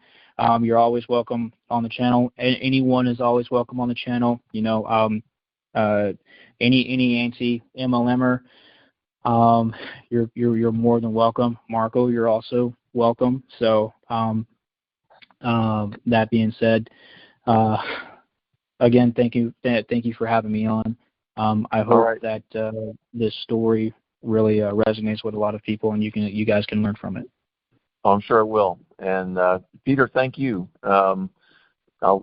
You're always welcome on the channel. Anyone is always welcome on the channel. Any anti-MLMer, you're more than welcome. Marco, you're also welcome. So that being said, again, thank you for having me on. I hope that this story really resonates with a lot of people, and you guys can learn from it. I'm sure it will. And Peter, thank you. I'll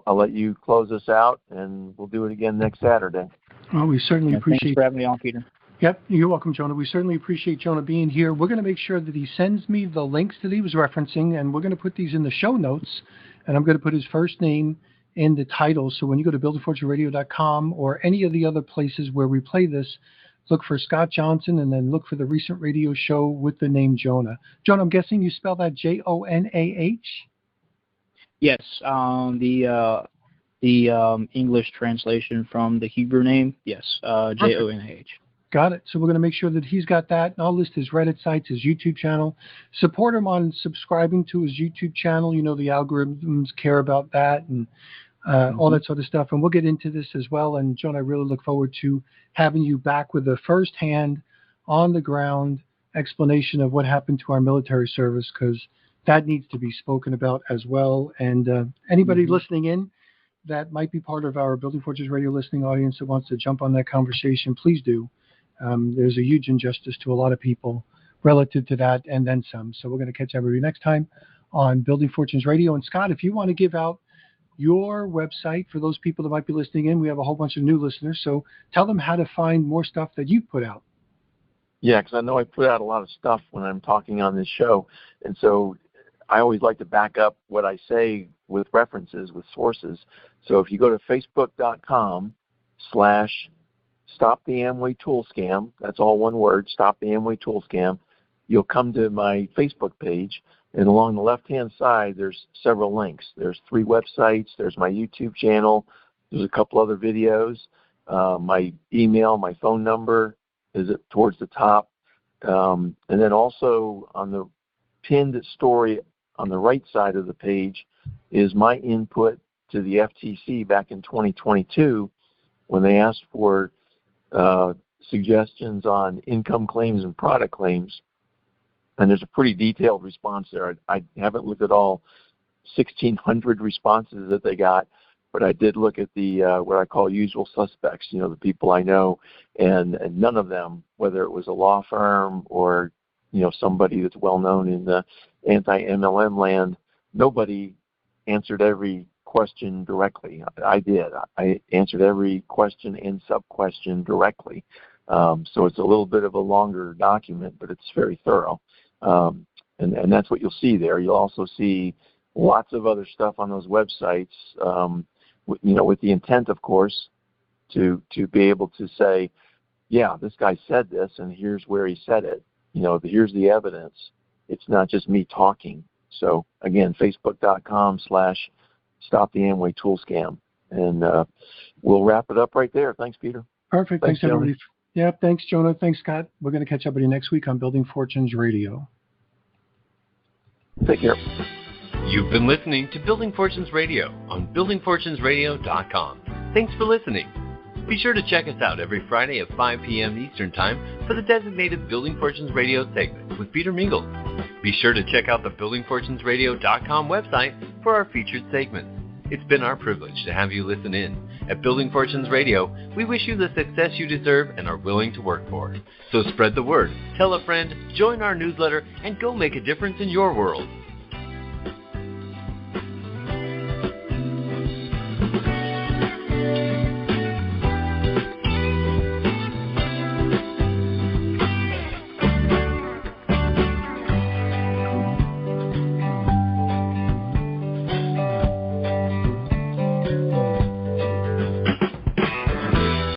let you close us out, and we'll do it again next Saturday. Well, we certainly appreciate. Thanks for having me on, Peter. Yep, you're welcome, Jonah. We certainly appreciate Jonah being here. We're going to make sure that he sends me the links that he was referencing, and we're going to put these in the show notes. And I'm going to put his first name in the title. So when you go to buildingfortunesradio.com or any of the other places where we play this, look for Scott Johnson, and then look for the recent radio show with the name Jonah. Jonah, I'm guessing you spell that Jonah? Yes, the English translation from the Hebrew name, yes, Jonah. Got it. So we're going to make sure that he's got that. And I'll list his Reddit sites, his YouTube channel. Support him on subscribing to his YouTube channel. The algorithms care about that, and all that sort of stuff. And we'll get into this as well. And John, I really look forward to having you back with a firsthand, on-the-ground explanation of what happened to our military service, because that needs to be spoken about as well. And anybody listening in that might be part of our Building Fortunes Radio listening audience that wants to jump on that conversation, please do. There's a huge injustice to a lot of people relative to that, and then some. So we're going to catch everybody next time on Building Fortunes Radio. And Scott, if you want to give out your website for those people that might be listening in, we have a whole bunch of new listeners. So tell them how to find more stuff that you put out. Yeah, because I know I put out a lot of stuff when I'm talking on this show. And so I always like to back up what I say with references, with sources. So if you go to facebook.com/Stop the Amway Tool Scam, that's all one word, Stop the Amway Tool Scam, you'll come to my Facebook page, and along the left-hand side, there's several links. There's 3 websites, there's my YouTube channel, there's a couple other videos, my email, my phone number is towards the top, and then also on the pinned story on the right side of the page is my input to the FTC back in 2022 when they asked for suggestions on income claims and product claims. And there's a pretty detailed response there. I haven't looked at all 1,600 responses that they got, but I did look at the what I call usual suspects, the people I know, and none of them, whether it was a law firm or somebody that's well known in the anti-MLM land, nobody answered every question directly. I did. I answered every question and sub-question directly. So it's a little bit of a longer document, but it's very thorough. And that's what you'll see there. You'll also see lots of other stuff on those websites, with the intent, of course, to be able to say, yeah, this guy said this, and here's where he said it. Here's the evidence. It's not just me talking. So again, facebook.com/Stop the Amway Tool Scam. And we'll wrap it up right there. Thanks, Peter. Perfect. Thanks everybody. Yeah, thanks, Jonah. Thanks, Scott. We're going to catch up with you next week on Building Fortunes Radio. Take care. You've been listening to Building Fortunes Radio on buildingfortunesradio.com. Thanks for listening. Be sure to check us out every Friday at 5 p.m. Eastern Time for the designated Building Fortunes Radio segment with Peter Mingilis. Be sure to check out the buildingfortunesradio.com website for our featured segments. It's been our privilege to have you listen in. At Building Fortunes Radio, we wish you the success you deserve and are willing to work for. So spread the word, tell a friend, join our newsletter, and go make a difference in your world.